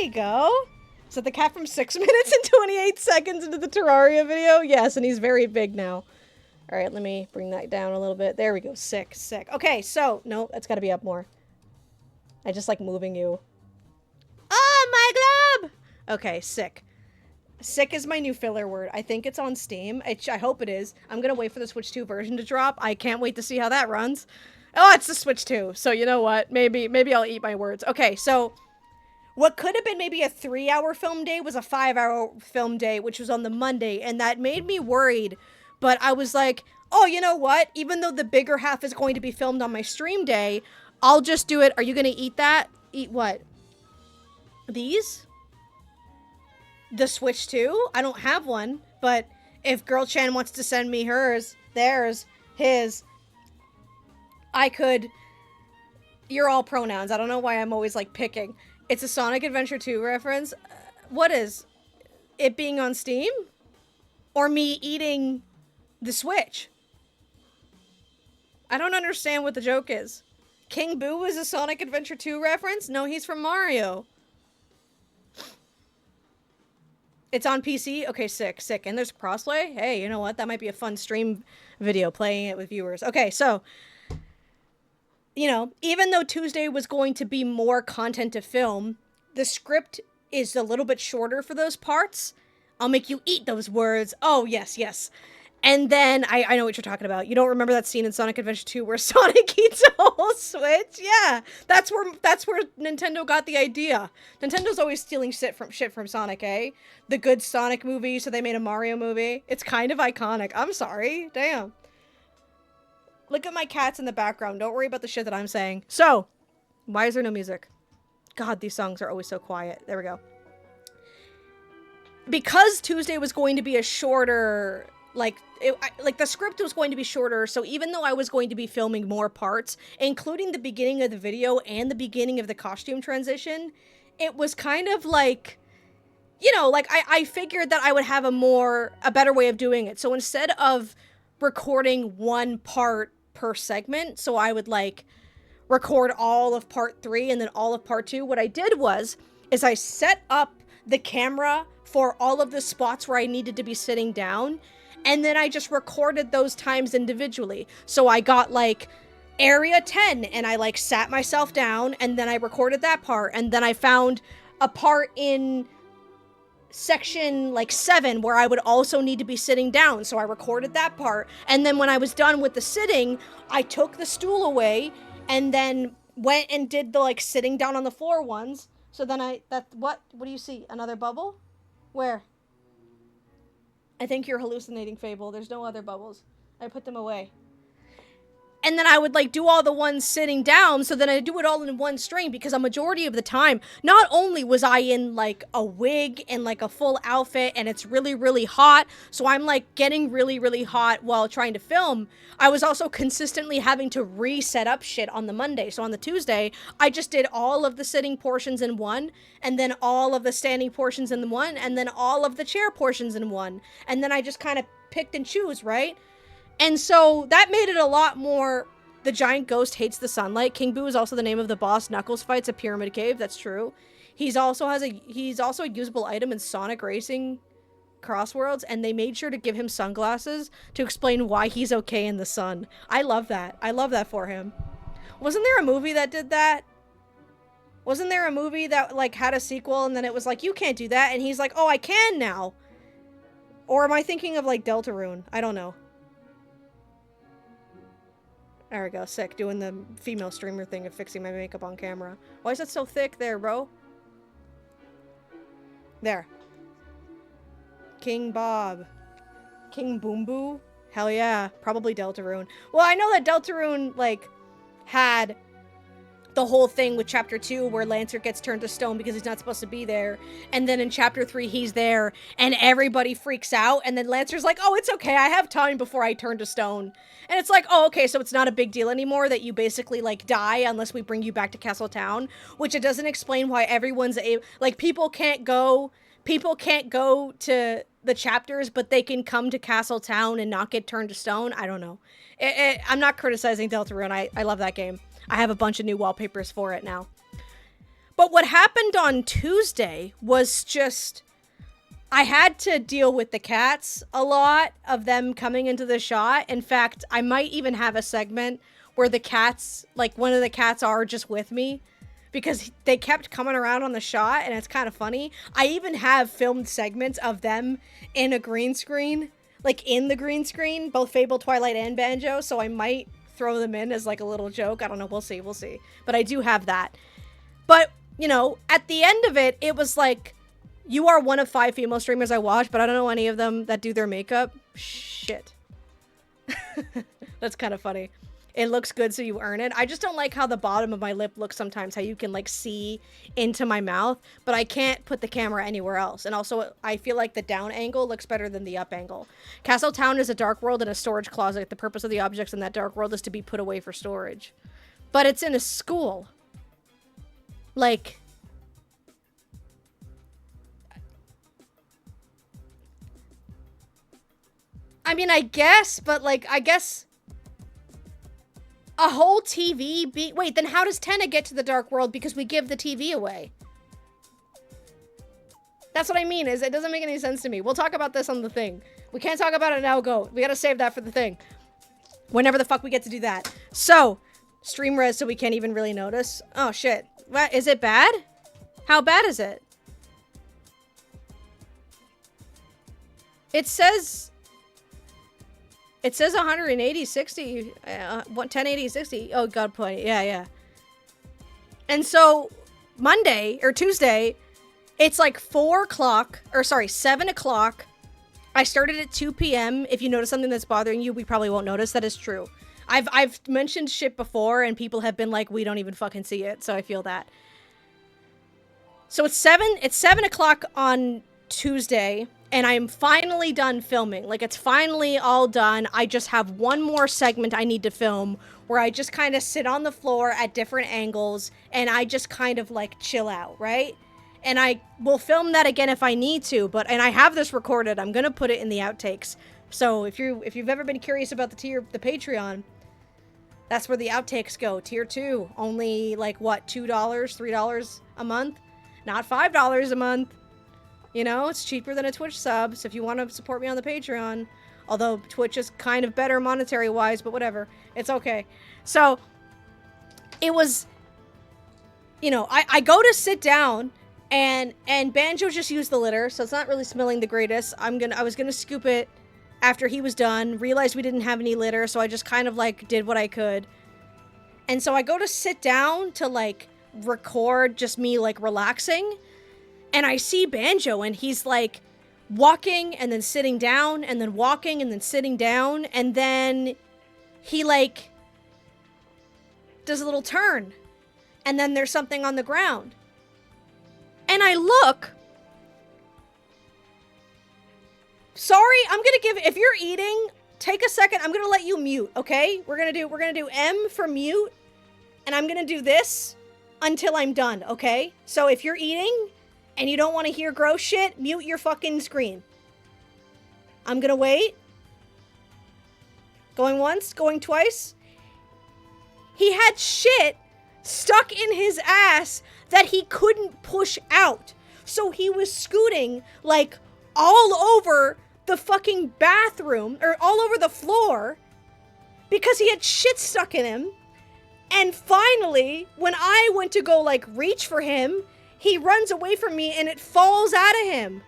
you go. Is that the cat from 6 minutes and 28 seconds into the Terraria video? Yes, and he's very big now. All right, let me bring that down a little bit. There we go. Sick, sick. Okay, so, no, that's got to be up more. I just like moving you. Oh, my globe! Okay, sick. Sick is my new filler word. I think it's on Steam. I hope it is. I'm going to wait for the Switch 2 version to drop. I can't wait to see how that runs. Oh, it's the Switch 2. So, you know what? Maybe I'll eat my words. Okay, so what could have been maybe a 3-hour film day was a 5-hour film day, which was on the Monday, and that made me worried. But I was like, oh, you know what? Even though the bigger half is going to be filmed on my stream day, I'll just do it. Are you going to eat that? Eat what? These? The Switch 2? I don't have one, but if Girl Chan wants to send me hers, theirs, his, I could... You're all pronouns. I don't know why I'm always, like, picking. It's a Sonic Adventure 2 reference. What is? It being on Steam? Or me eating the Switch? I don't understand what the joke is. King Boo is a Sonic Adventure 2 reference? No, he's from Mario. It's on PC? Okay, sick. And there's crossplay? Hey, you know what? That might be a fun stream video, playing it with viewers. Okay, so... You know, even though Tuesday was going to be more content to film, the script is a little bit shorter for those parts. I'll make you eat those words. Oh, yes. And then, I know what you're talking about. You don't remember that scene in Sonic Adventure 2 where Sonic eats a whole Switch? Yeah, that's where Nintendo got the idea. Nintendo's always stealing shit from Sonic, eh? The good Sonic movie, so they made a Mario movie. It's kind of iconic. I'm sorry. Damn. Look at my cats in the background. Don't worry about the shit that I'm saying. So, why is there no music? God, these songs are always so quiet. There we go. Because Tuesday was going to be a shorter, like the script was going to be shorter, so even though I was going to be filming more parts, including the beginning of the video and the beginning of the costume transition, it was kind of like, you know, like I figured that I would have a better way of doing it. So instead of recording one part per segment, so I would like record all of part 3 and then all of part 2, what I did is I set up the camera for all of the spots where I needed to be sitting down, and then I just recorded those times individually. So I got like area 10 and I like sat myself down, and then I recorded that part, and then I found a part in section like 7 where I would also need to be sitting down, so I recorded that part, and then when I was done with the sitting, I took the stool away and then went and did the like sitting down on the floor ones. So then what do you see? Another bubble? Where? I think you're hallucinating, Fable. There's no other bubbles. I put them away. And then I would like do all the ones sitting down, so then I do it all in one string, because a majority of the time, not only was I in like a wig and like a full outfit and it's really, really hot, so I'm like getting really, really hot while trying to film, I was also consistently having to reset up shit on the Monday. So on the Tuesday, I just did all of the sitting portions in one, and then all of the standing portions in one, and then all of the chair portions in one. And then I just kind of picked and choose, right? And so that made it a lot more, the giant ghost hates the sunlight. King Boo is also the name of the boss Knuckles fights a Pyramid Cave. That's true. He's also a usable item in Sonic Racing Crossworlds, and they made sure to give him sunglasses to explain why he's okay in the sun. I love that. I love that for him. Wasn't there a movie that did that? Wasn't there a movie that like had a sequel, and then it was like, you can't do that, and he's like, oh, I can now. Or am I thinking of like Deltarune? I don't know. There we go, sick. Doing the female streamer thing of fixing my makeup on camera. Why is it so thick there, bro? There. King Bob. King Boom Boo? Hell yeah. Probably Deltarune. Well, I know that Deltarune, like, had the whole thing with Chapter 2 where Lancer gets turned to stone because he's not supposed to be there. And then in Chapter 3, he's there, and everybody freaks out, and then Lancer's like, oh, it's okay, I have time before I turn to stone. And it's like, oh, okay, so it's not a big deal anymore that you basically, like, die unless we bring you back to Castle Town, which it doesn't explain why everyone's like, people can't go to the chapters, but they can come to Castle Town and not get turned to stone. I don't know. I'm not criticizing Deltarune. I love that game. I have a bunch of new wallpapers for it now. But what happened on Tuesday was just, I had to deal with the cats a lot, of them coming into the shot. In fact, I might even have a segment where the cats, like one of the cats are just with me, because they kept coming around on the shot, and it's kind of funny. I even have filmed segments of them in a green screen, like in the green screen, both Fable, Twilight, and Banjo, so I might throw them in as like a little joke. I don't know, we'll see. But I do have that. But, you know, at the end of it, it was like, you are one of 5 female streamers I watch, but I don't know any of them that do their makeup. Shit. That's kind of funny. It looks good, so you earn it. I just don't like how the bottom of my lip looks sometimes, how you can like see into my mouth, but I can't put the camera anywhere else. And also, I feel like the down angle looks better than the up angle. Castle Town is a dark world and a storage closet. The purpose of the objects in that dark world is to be put away for storage. But it's in a school. Like... I mean, I guess, but like, I guess... A whole TV be- Wait, then how does Tenna get to the dark world? Because we give the TV away. That's what I mean, is it doesn't make any sense to me. We'll talk about this on the thing. We can't talk about it now, go. We gotta save that for the thing. Whenever the fuck we get to do that. So, stream res so we can't even really notice. Oh, shit. What, is it bad? How bad is it? It says 180, 60, 1080, 60. Oh, God, point. Yeah. And so, Monday, or Tuesday, it's like 4 o'clock, or sorry, 7 o'clock. I started at 2 p.m. If you notice something that's bothering you, we probably won't notice. That is true. I've mentioned shit before, and people have been like, we don't even fucking see it, so I feel that. So it's 7 o'clock on Tuesday, and I'm finally done filming. Like, it's finally all done. I just have one more segment I need to film where I just kind of sit on the floor at different angles and I just kind of like chill out, right? And I will film that again if I need to, and I have this recorded. I'm going to put it in the outtakes. So if you've ever been curious about the Patreon, that's where the outtakes go. Tier 2, only like what, $2, $3 a month? Not $5 a month. You know, it's cheaper than a Twitch sub, so if you want to support me on the Patreon, although Twitch is kind of better monetary-wise, but whatever. It's okay. So, it was, you know, I go to sit down, and Banjo just used the litter, so it's not really smelling the greatest. I was gonna scoop it after he was done, realized we didn't have any litter, so I just kind of, like, did what I could. And so I go to sit down to, like, record just me, like, relaxing, and I see Banjo, and he's, like, walking, and then sitting down, and then walking, and then sitting down, and then he, like, does a little turn, and then there's something on the ground. And I look. Sorry, I'm gonna give, if you're eating, take a second, I'm gonna let you mute, okay? We're gonna do M for mute, and I'm gonna do this until I'm done, okay? So if you're eating, and you don't want to hear gross shit, mute your fucking screen. I'm gonna wait. Going once, going twice. He had shit stuck in his ass that he couldn't push out. So he was scooting, like, all over the fucking bathroom, or all over the floor, because he had shit stuck in him. And finally, when I went to go, like, reach for him, he runs away from me and it falls out of him.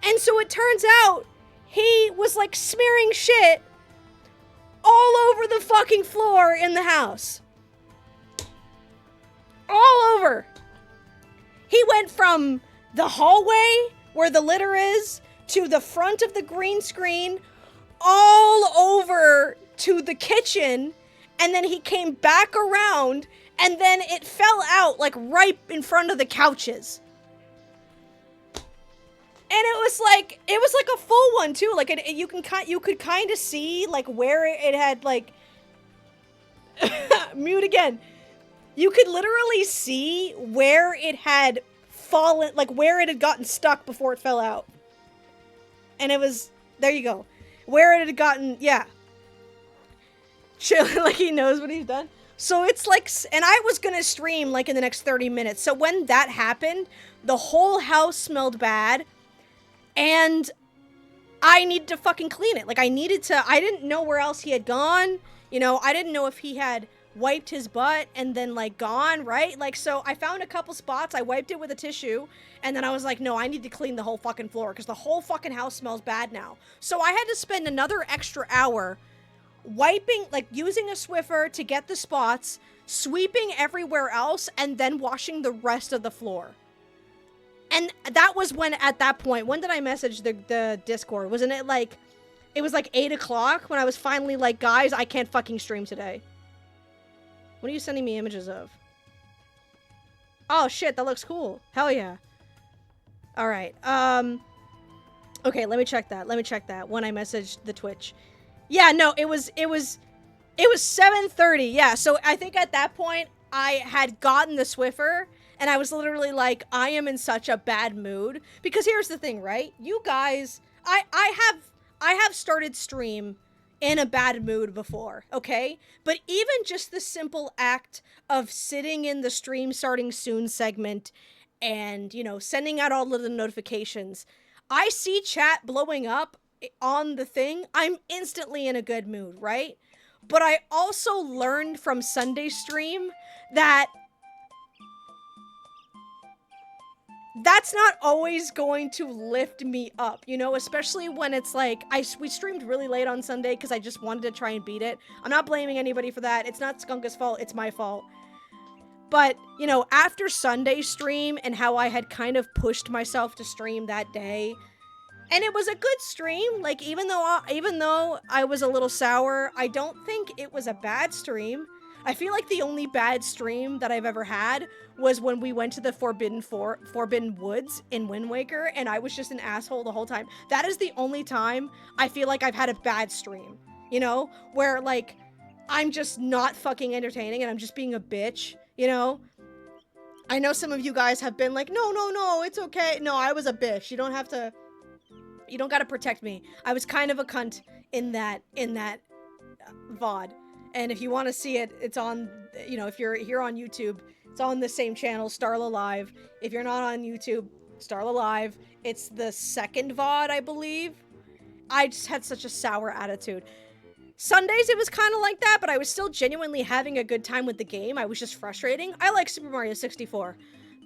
And so it turns out he was like smearing shit all over the fucking floor in the house. All over. He went from the hallway where the litter is to the front of the green screen, all over to the kitchen, and then he came back around. And then it fell out, like, right in front of the couches. And it was like a full one, too. Like, you could kind of see, like, where it had, like... Mute again. You could literally see where it had fallen, like, where it had gotten stuck before it fell out. And it was... There you go. Where it had gotten... Yeah. Chill, like, he knows what he's done. So it's like, and I was gonna stream like in the next 30 minutes. So when that happened, the whole house smelled bad, and I needed to fucking clean it. Like, I didn't know where else he had gone. You know, I didn't know if he had wiped his butt and then like gone, right? Like, so I found a couple spots, I wiped it with a tissue, and then I was like, no, I need to clean the whole fucking floor because the whole fucking house smells bad now. So I had to spend another extra hour wiping, like, using a Swiffer to get the spots, sweeping everywhere else, and then washing the rest of the floor. And that was when, at that point, when did I message the Discord? Wasn't it, like, It was like 8 o'clock when I was finally like, guys, I can't fucking stream today. What are you sending me images of? Oh shit, that looks cool. Hell yeah. Alright, okay, let me check that. Let me check that when I messaged the Twitch. Yeah, no, it was 7:30. Yeah, so I think at that point I had gotten the Swiffer and I was literally like, I am in such a bad mood. Because here's the thing, right? You guys, I have started stream in a bad mood before, okay? But even just the simple act of sitting in the stream starting soon segment and, you know, sending out all of the notifications, I see chat blowing up on the thing, I'm instantly in a good mood, right? But I also learned from Sunday stream that that's not always going to lift me up, you know, especially when it's like, we streamed really late on Sunday because I just wanted to try and beat it. I'm not blaming anybody for that. It's not Skunka's fault. It's my fault. But, you know, after Sunday stream and how I had kind of pushed myself to stream that day, and it was a good stream, like, even though I was a little sour, I don't think it was a bad stream. I feel like the only bad stream that I've ever had was when we went to the Forbidden Woods in Wind Waker, and I was just an asshole the whole time. That is the only time I feel like I've had a bad stream, you know? Where, like, I'm just not fucking entertaining and I'm just being a bitch, you know? I know some of you guys have been like, no, it's okay. No, I was a bitch. You don't gotta protect me. I was kind of a cunt in that VOD. And if you want to see it, it's on, you know, if you're here on YouTube, it's on the same channel, Starla Live. If you're not on YouTube, Starla Live. It's the second VOD, I believe. I just had such a sour attitude. Sundays, it was kind of like that, but I was still genuinely having a good time with the game. I was just frustrating. I like Super Mario 64.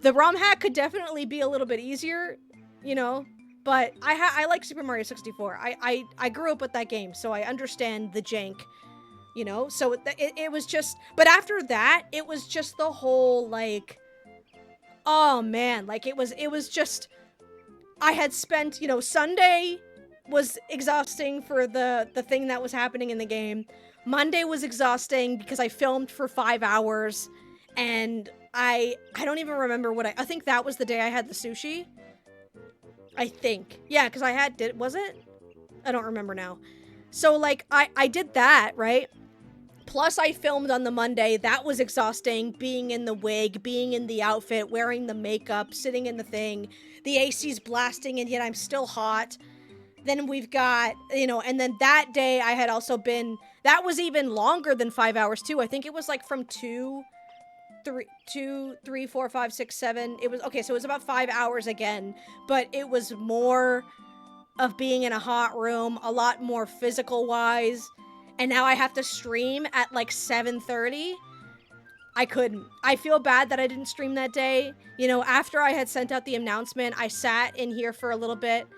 The ROM hack could definitely be a little bit easier, you know, but I like Super Mario 64. I grew up with that game, so I understand the jank. You know, so it was just, but after that, it was just the whole, like, oh man, like, it was just, I had spent, you know, Sunday was exhausting for the thing that was happening in the game. Monday was exhausting because I filmed for 5 hours, and I don't even remember what I think that was the day I had the sushi. I think. Yeah, because I had, was it? I don't remember now. So, like, I did that, right? Plus, I filmed on the Monday. That was exhausting, being in the wig, being in the outfit, wearing the makeup, sitting in the thing. The AC's blasting, and yet I'm still hot. Then we've got, you know, and then that day I had also been, that was even longer than 5 hours, too. I think it was like from 2, 3, 4, 5, 6, 7. It was, okay, so it was about 5 hours again, but it was more of being in a hot room, a lot more physical-wise. And now I have to stream at like 7:30. I couldn't. I feel bad that I didn't stream that day. You know, after I had sent out the announcement, I sat in here for a little bit.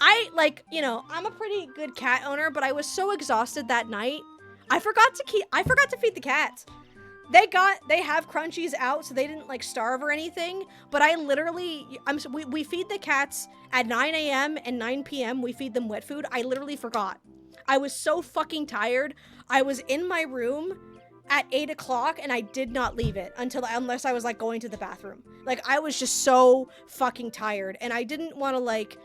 I, like, you know, I'm a pretty good cat owner, but I was so exhausted that night. I forgot to feed the cats. They have crunchies out, so they didn't, like, starve or anything. But I literally, we feed the cats at 9 a.m. and 9 p.m. We feed them wet food. I literally forgot. I was so fucking tired. I was in my room at 8 o'clock and I did not leave it unless I was like going to the bathroom. Like, I was just so fucking tired and I didn't want to like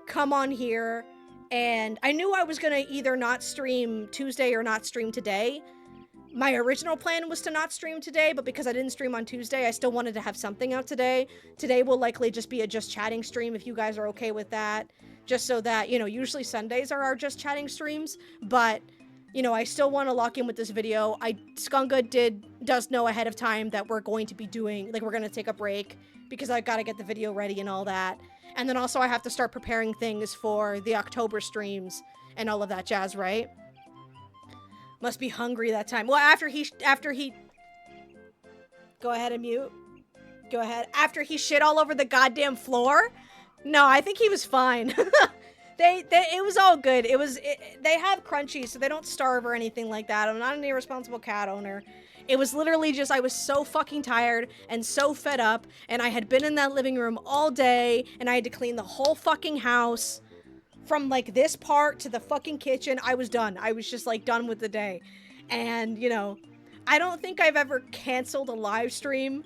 come on here, and I knew I was gonna either not stream Tuesday or not stream today. My original plan was to not stream today, but because I didn't stream on Tuesday, I still wanted to have something out today. Today will likely just be a just chatting stream if you guys are okay with that. Just so that, you know, usually Sundays are our just chatting streams, but, you know, I still want to lock in with this video. Skunka does know ahead of time that we're going to be doing, like, we're going to take a break because I got to get the video ready and all that. And then also I have to start preparing things for the October streams and all of that jazz, right? Must be hungry that time. Well, after he, go ahead and mute. Go ahead. After he shit all over the goddamn floor? No, I think he was fine. It was all good. They have crunchies, so they don't starve or anything like that. I'm not an irresponsible cat owner. It was literally just, I was so fucking tired and so fed up, and I had been in that living room all day, and I had to clean the whole fucking house from like this part to the fucking kitchen, I was done. I was just like done with the day. And, you know, I don't think I've ever canceled a live stream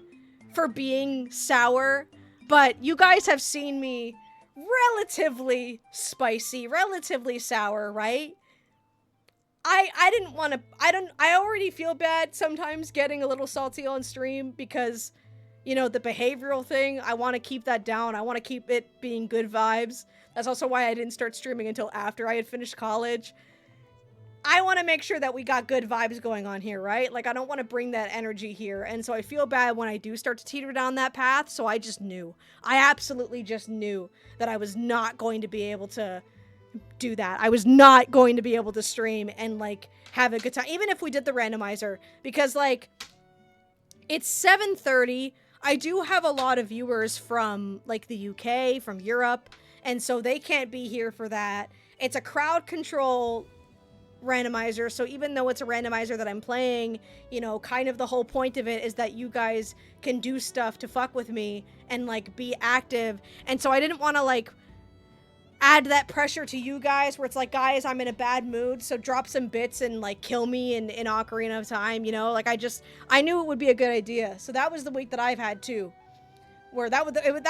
for being sour, but you guys have seen me relatively spicy, relatively sour, right? I didn't want to, I already feel bad sometimes getting a little salty on stream because, you know, the behavioral thing, I want to keep that down. I want to keep it being good vibes. That's also why I didn't start streaming until after I had finished college. I want to make sure that we got good vibes going on here, right? Like, I don't want to bring that energy here. And so I feel bad when I do start to teeter down that path. So I just knew. I absolutely just knew that I was not going to be able to do that. I was not going to be able to stream and, like, have a good time. Even if we did the randomizer. Because, like, it's 7:30. I do have a lot of viewers from, like, the UK, from Europe. And so they can't be here for that. It's a crowd control randomizer, so even though it's a randomizer that I'm playing, you know, kind of the whole point of it is that you guys can do stuff to fuck with me and, like, be active. And so I didn't want to, like, add that pressure to you guys where it's like, guys, I'm in a bad mood, so drop some bits and, like, kill me in Ocarina of Time, you know? Like, I knew it would be a good idea. So that was the week that I've had too, where that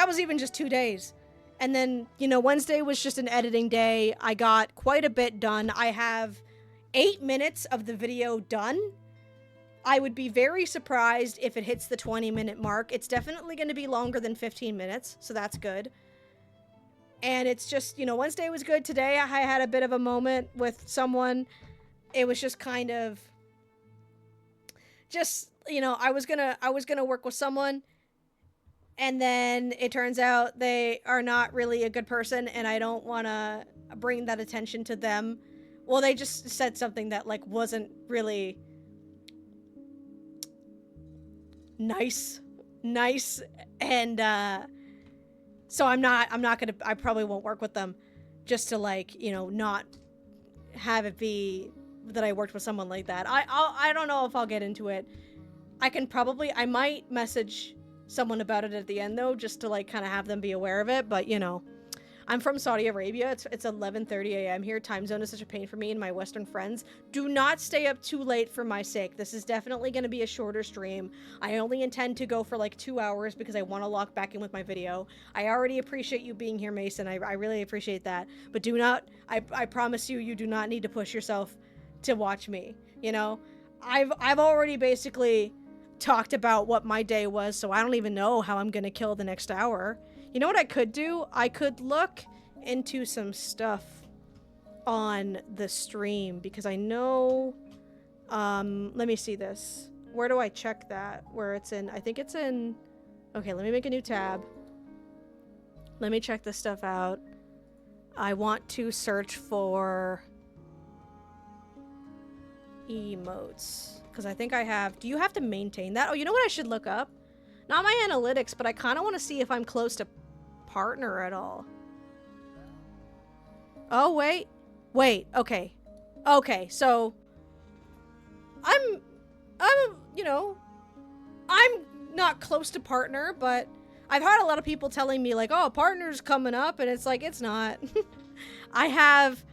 was even just 2 days. And then, you know, Wednesday was just an editing day. I got quite a bit done. I have 8 minutes of the video done. I would be very surprised if it hits the 20-minute mark. It's definitely going to be longer than 15 minutes, so that's good. And it's just, you know, Wednesday was good. Today I had a bit of a moment with someone. It was just kind of just, you know, I was gonna work with someone, and then it turns out they are not really a good person, and I don't want to bring that attention to them. Well, they just said something that, like, wasn't really nice, and so I probably won't work with them, just to, like, you know, not have it be that I worked with someone like that. I don't know if I'll get into it. I might message someone about it at the end, though, just to, like, kind of have them be aware of it, but, you know. I'm from Saudi Arabia. It's 11:30 a.m. here. Time zone is such a pain for me and my Western friends. Do not stay up too late for my sake. This is definitely going to be a shorter stream. I only intend to go for like 2 hours because I want to lock back in with my video. I already appreciate you being here, Mason. I really appreciate that. But do not, I promise you, you do not need to push yourself to watch me. You know, I've already basically talked about what my day was, so I don't even know how I'm going to kill the next hour. You know what I could do? I could look into some stuff on the stream because I know, let me see this. Where do I check that? Where it's in, I think it's in, okay, let me make a new tab. Let me check this stuff out. I want to search for emotes because I think I have, do you have to maintain that? Oh, you know what I should look up? Not my analytics, but I kind of want to see if I'm close to partner at all. Oh, wait, okay. Okay, so I'm, you know, I'm not close to partner, but I've had a lot of people telling me, like, oh, partner's coming up, and it's like, it's not. I have,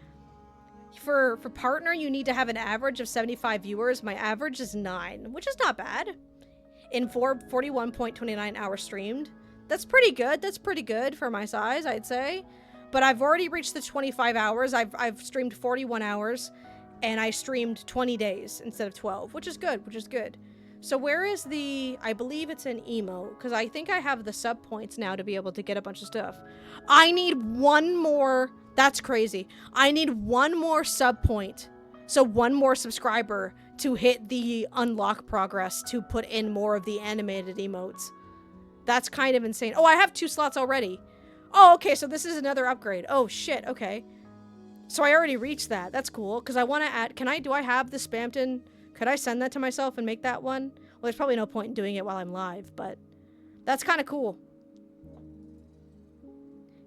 for partner, you need to have an average of 75 viewers. My average is 9, which is not bad. In 41.29 hours streamed. That's pretty good. That's pretty good for my size, I'd say. But I've already reached the 25 hours. I've streamed 41 hours, and I streamed 20 days instead of 12, which is good, So where is the, I believe it's an emote, because I think I have the sub points now to be able to get a bunch of stuff. I need one more, that's crazy. I need one more sub point, so one more subscriber to hit the unlock progress to put in more of the animated emotes. That's kind of insane. Oh, I have 2 slots already. Oh, okay, so this is another upgrade. Oh, shit, okay. So I already reached that. That's cool, because I want to add, do I have the Spamton? Could I send that to myself and make that one? Well, there's probably no point in doing it while I'm live, but that's kind of cool.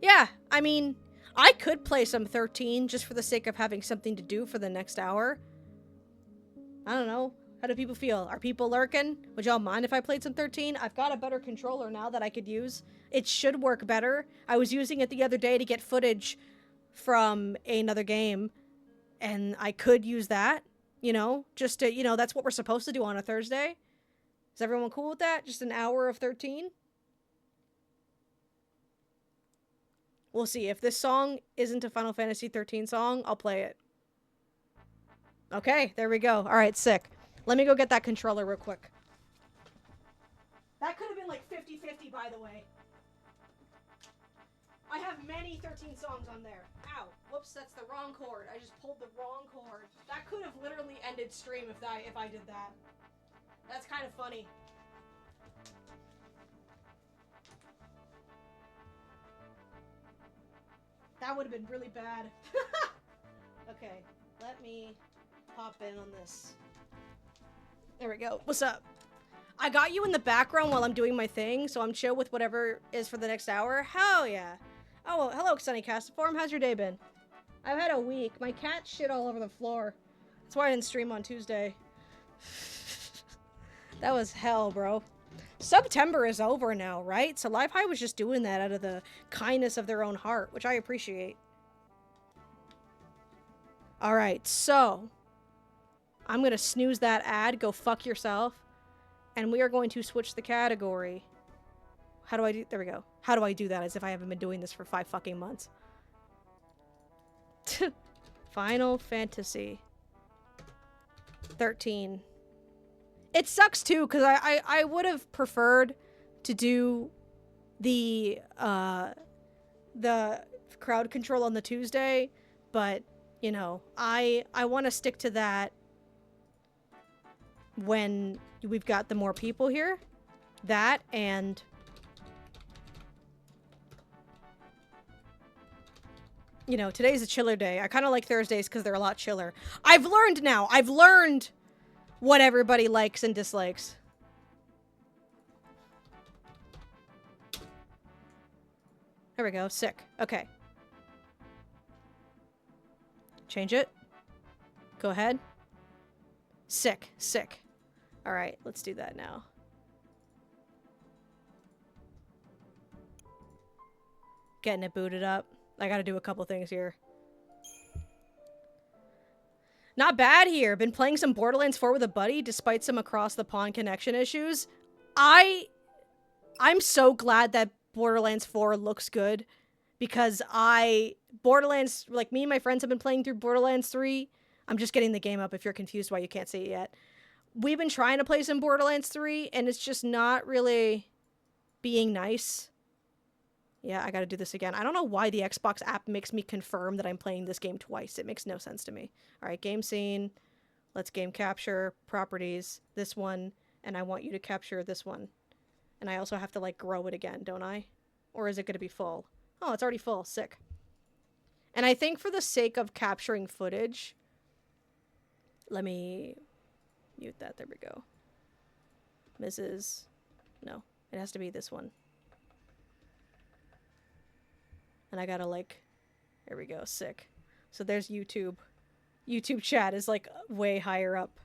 Yeah, I mean, I could play some 13 just for the sake of having something to do for the next hour. I don't know. How do people feel? Are people lurking? Would y'all mind if I played some 13? I've got a better controller now that I could use. It should work better. I was using it the other day to get footage from another game, and I could use that, you know, just to, you know, that's what we're supposed to do on a Thursday. Is everyone cool with that? Just an hour of 13? We'll see. If this song isn't a Final Fantasy 13 song, I'll play it. Okay, there we go. All right, sick. Let me go get that controller real quick. That could have been like 50-50, by the way. I have many 13 songs on there. Ow. Whoops, that's the wrong chord. I just pulled the wrong chord. That could have literally ended stream if I did that. That's kind of funny. That would have been really bad. Okay, let me pop in on this. There we go. What's up? I got you in the background while I'm doing my thing, so I'm chill with whatever is for the next hour. Hell yeah. Oh, well, hello, Sunny Castiform. How's your day been? I've had a week. My cat shit all over the floor. That's why I didn't stream on Tuesday. That was hell, bro. September is over now, right? So Live High was just doing that out of the kindness of their own heart, which I appreciate. Alright, so I'm gonna snooze that ad, go fuck yourself, and we are going to switch the category. How do I do? There we go. How do I do that as if I haven't been doing this for 5 fucking months? Final Fantasy 13. It sucks too, because I would have preferred to do the crowd control on the Tuesday, but you know, I want to stick to that when we've got the more people here. That and you know, today's a chiller day. I kind of like Thursdays because they're a lot chiller. I've learned now. I've learned what everybody likes and dislikes. There we go. Sick. Okay. Change it. Go ahead. Sick. Sick. All right. Let's do that now. Getting it booted up. I gotta do a couple things here. Not bad here. Been playing some Borderlands 4 with a buddy despite some across the pond connection issues. I'm so glad that Borderlands 4 looks good because Borderlands, like me and my friends have been playing through Borderlands 3. I'm just getting the game up if you're confused why you can't see it yet. We've been trying to play some Borderlands 3 and it's just not really being nice. Yeah, I gotta do this again. I don't know why the Xbox app makes me confirm that I'm playing this game twice. It makes no sense to me. Alright, game scene. Let's game capture. Properties. This one. And I want you to capture this one. And I also have to, like, grow it again, don't I? Or is it gonna be full? Oh, it's already full. Sick. And I think for the sake of capturing footage... Let me mute that. There we go. Mrs. No. It has to be this one. And I gotta, like, there we go, sick. So there's YouTube. YouTube chat is, like, way higher up.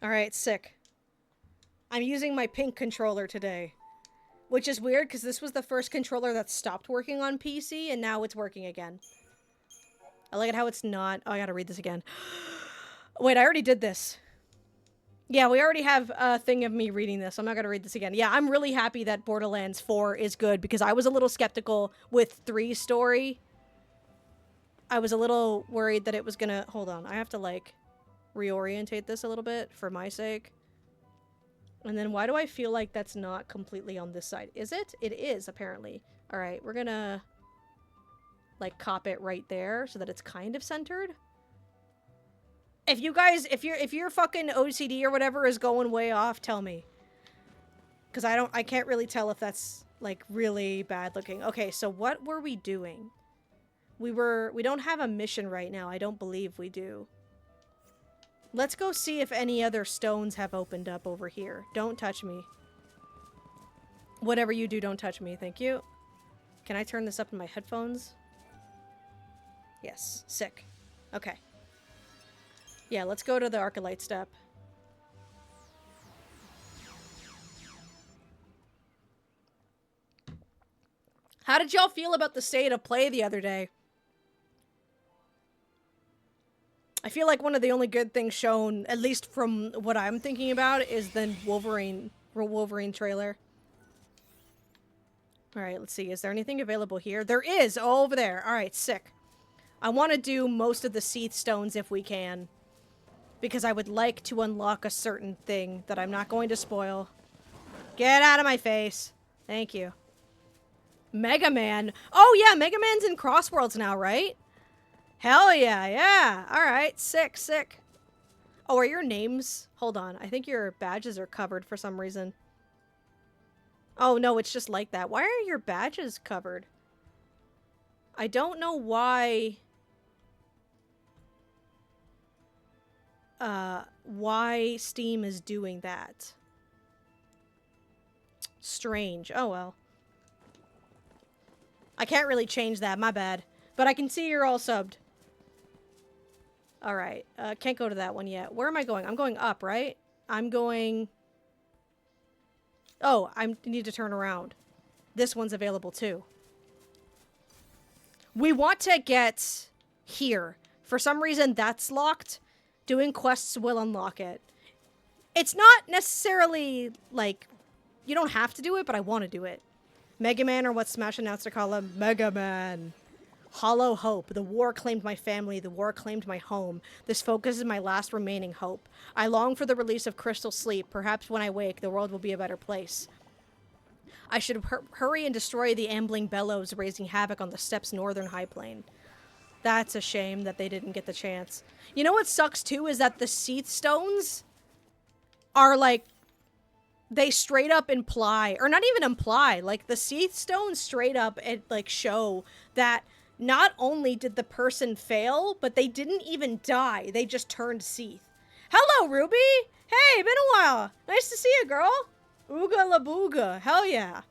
Alright, sick. I'm using my pink controller today. Which is weird, because this was the first controller that stopped working on PC, and now it's working again. I like it how it's not... Oh, I gotta read this again. Wait, I already did this. Yeah, we already have a thing of me reading this. I'm not going to read this again. Yeah, I'm really happy that Borderlands 4 is good because I was a little skeptical with 3's story. I was a little worried that it was going to... Hold on. I have to, like, reorientate this a little bit for my sake. And then why do I feel like that's not completely on this side? Is it? It is, apparently. All right, we're going to, like, cop it right there so that it's kind of centered. If you guys, if your fucking OCD or whatever is going way off, tell me. Because I can't really tell if that's, like, really bad looking. Okay, so what were we doing? We don't have a mission right now. I don't believe we do. Let's go see if any other stones have opened up over here. Don't touch me. Whatever you do, don't touch me. Thank you. Can I turn this up in my headphones? Yes. Sick. Okay. Yeah, let's go to the Arcalite step. How did y'all feel about the state of play the other day? I feel like one of the only good things shown, at least from what I'm thinking about, is the Wolverine trailer. Alright, let's see. Is there anything available here? There is! Oh, over there. Alright, sick. I want to do most of the Cie'th Stones if we can. Because I would like to unlock a certain thing that I'm not going to spoil. Get out of my face. Thank you. Mega Man. Oh yeah, Mega Man's in Crossworlds now, right? Hell yeah, yeah. Alright, sick, sick. Oh, are your names? Hold on. I think your badges are covered for some reason. Oh no, it's just like that. Why are your badges covered? I don't know why... why Steam is doing that. Strange. Oh well. I can't really change that, my bad. But I can see you're all subbed. Alright, can't go to that one yet. Where am I going? I'm going up, right? I'm going... Oh, I need to turn around. This one's available too. We want to get here. For some reason, that's locked. Doing quests will unlock it. It's not necessarily, like, you don't have to do it, but I want to do it. Mega Man, or what Smash announced to call him, Mega Man. Hollow hope. The war claimed my family. The war claimed my home. This focus is my last remaining hope. I long for the release of crystal sleep. Perhaps when I wake, the world will be a better place. I should hurry and destroy the ambling bellows, raising havoc on the steppes northern high plain. That's a shame that they didn't get the chance. You know what sucks too is that the Cie'th Stones are like, they straight up imply, or not even imply, like the Cie'th Stones straight up like show that not only did the person fail, but they didn't even die. They just turned Cie'th. Hello, Ruby! Hey, been a while. Nice to see you, girl. Ooga la booga. Hell yeah.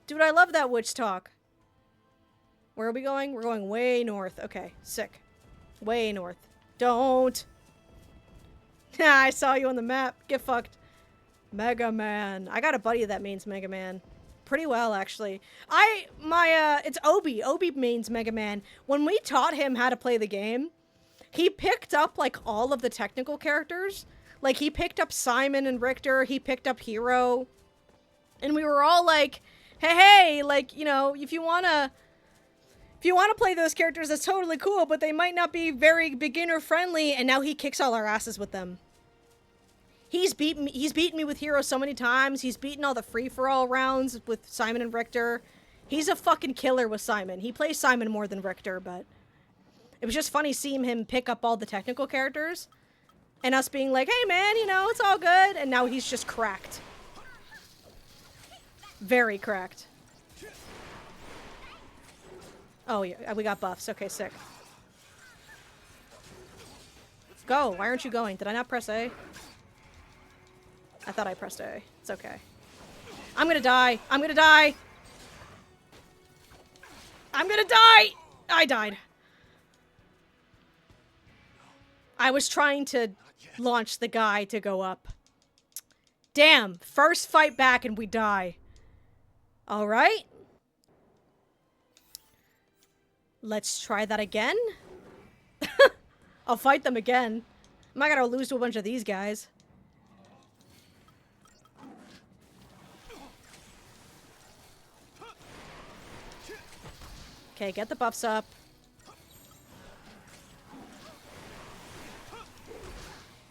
Dude, I love that witch talk. Where are we going? We're going way north. Okay, sick. Way north. Don't. I saw you on the map. Get fucked. Mega Man. I got a buddy that means Mega Man. Pretty well, actually. It's Obi. Obi means Mega Man. When we taught him how to play the game, he picked up, like, all of the technical characters. Like, he picked up Simon and Richter. He picked up Hero. And we were all like, hey, like, you know, if you want to play those characters, that's totally cool, but they might not be very beginner-friendly, and now he kicks all our asses with them. He's beaten me with Hero so many times. He's beaten all the free-for-all rounds with Simon and Richter. He's a fucking killer with Simon. He plays Simon more than Richter, but it was just funny seeing him pick up all the technical characters and us being like, hey man, you know, it's all good. And now he's just cracked. Very cracked. Oh, yeah, we got buffs. Okay, sick. Go. Why aren't you going? Did I not press A? I thought I pressed A. It's okay. I'm gonna die. I'm gonna die. I'm gonna die. I died. I was trying to launch the guy to go up. Damn. First fight back and we die. All right. Let's try that again. I'll fight them again. I'm not gonna lose to a bunch of these guys. Okay, get the buffs up.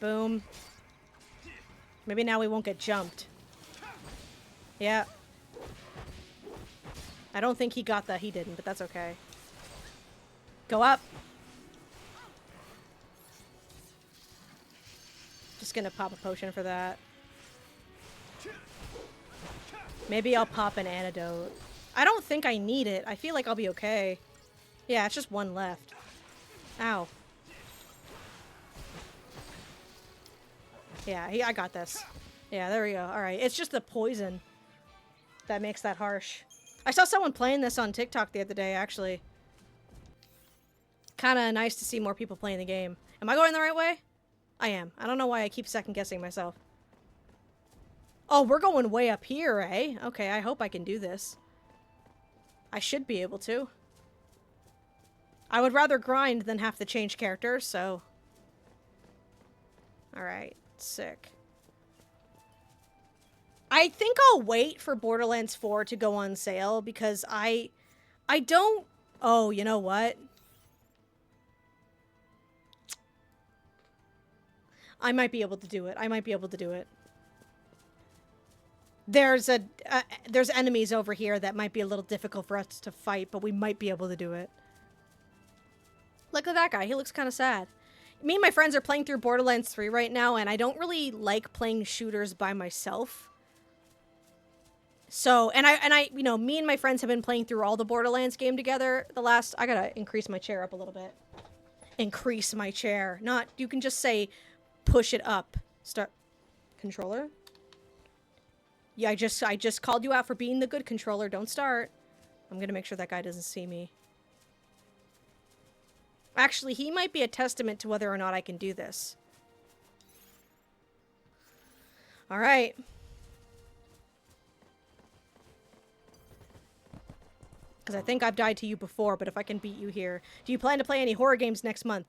Boom. Maybe now we won't get jumped. Yeah. I don't think he got that. He didn't, but that's okay. Go up. Just gonna pop a potion for that. Maybe I'll pop an antidote. I don't think I need it. I feel like I'll be okay. Yeah, it's just one left. Ow. Yeah, I got this. Yeah, there we go. Alright, it's just the poison that makes that harsh. I saw someone playing this on TikTok the other day, actually. Kinda nice to see more people playing the game. Am I going the right way? I am. I don't know why I keep second-guessing myself. Oh, we're going way up here, eh? Okay, I hope I can do this. I should be able to. I would rather grind than have to change characters, so... Alright, sick. I think I'll wait for Borderlands 4 to go on sale, because I don't... Oh, you know what? I might be able to do it. I might be able to do it. There's enemies over here that might be a little difficult for us to fight, but we might be able to do it. Look at that guy. He looks kind of sad. Me and my friends are playing through Borderlands 3 right now, and I don't really like playing shooters by myself. So, and I, you know, me and my friends have been playing through all the Borderlands game together. I gotta increase my chair up a little bit. Increase my chair. Not, you can just say, push it up. Start. Controller? Yeah, I just called you out for being the good controller. Don't start. I'm gonna make sure that guy doesn't see me. Actually, he might be a testament to whether or not I can do this. Alright. Because I think I've died to you before, but if I can beat you here. Do you plan to play any horror games next month?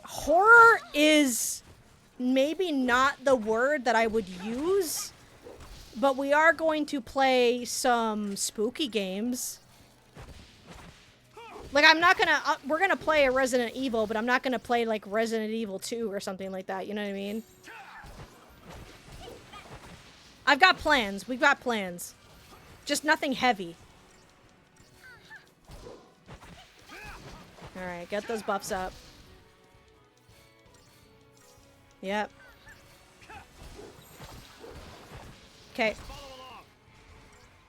Horror is maybe not the word that I would use, but we are going to play some spooky games. Like, I'm not gonna... we're gonna play a Resident Evil, but I'm not gonna play, like, Resident Evil 2 or something like that, you know what I mean? I've got plans. We've got plans. Just nothing heavy. Alright, get those buffs up. Yep. Okay.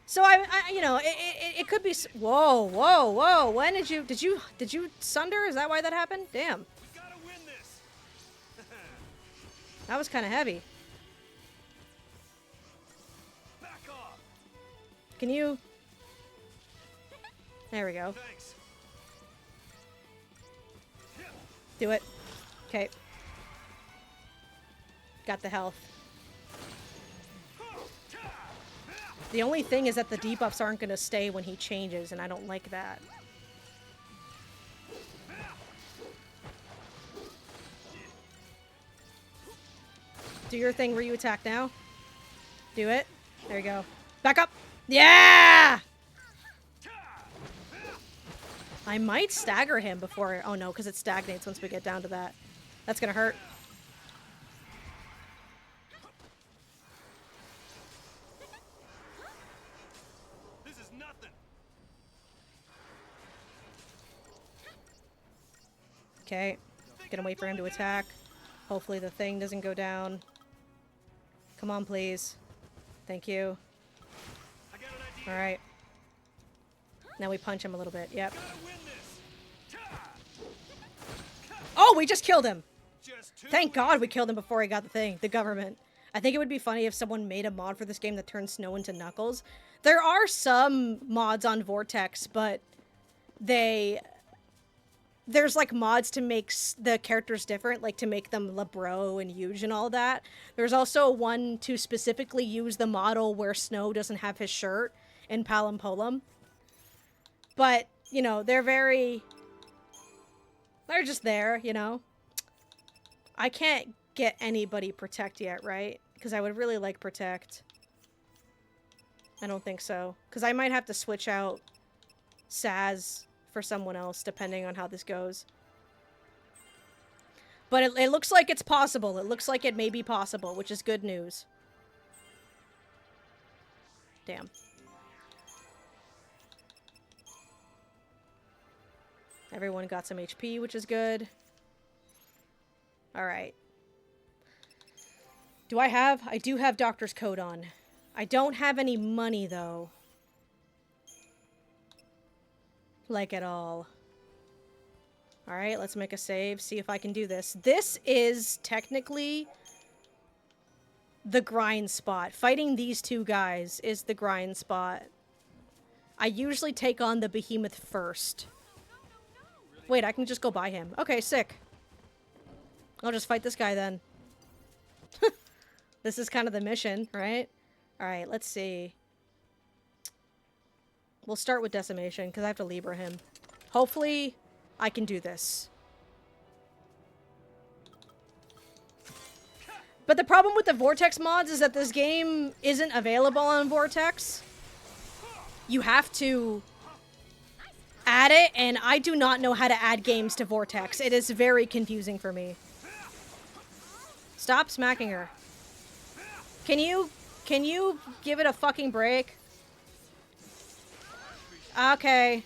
So you know, it could be. Whoa, whoa, whoa! When did you sunder? Is that why that happened? Damn. We gotta win this. That was kind of heavy. Back off. Can you? There we go. Thanks. Do it. Okay. Got the health. The only thing is that the debuffs aren't going to stay when he changes, and I don't like that. Do your thing where you attack now. Do it. There you go. Back up. Yeah! I might stagger him before... Oh no, because it stagnates once we get down to that. That's going to hurt. Okay, gonna wait for him to attack. Hopefully the thing doesn't go down. Come on, please. Thank you. Alright. Now we punch him a little bit. Yep. Oh, we just killed him! Thank God we killed him before he got the thing. The government. I think it would be funny if someone made a mod for this game that turns Snow into Knuckles. There are some mods on Vortex, but there's like mods to make the characters different, like to make them Lebro and huge and all that. There's also one to specifically use the model where Snow doesn't have his shirt in Palom Polum. But, you know, they're just there, you know. I can't get anybody Protect yet, right? Because I would really like Protect. I don't think so. Because I might have to switch out Saz for someone else, depending on how this goes. But it looks like it's possible. It looks like it may be possible, which is good news. Damn. Everyone got some HP, which is good. Alright. I do have Doctor's Coat on. I don't have any money, though. Like at all. Alright, let's make a save, see if I can do this. This is technically the grind spot. Fighting these two guys is the grind spot. I usually take on the behemoth first. Wait, I can just go by him. Okay, sick. I'll just fight this guy then. This is kind of the mission, right? Alright, let's see. We'll start with decimation, because I have to Libra him. Hopefully, I can do this. But the problem with the Vortex mods is that this game isn't available on Vortex. You have to add it, and I do not know how to add games to Vortex. It is very confusing for me. Stop smacking her. Can you give it a fucking break? Okay.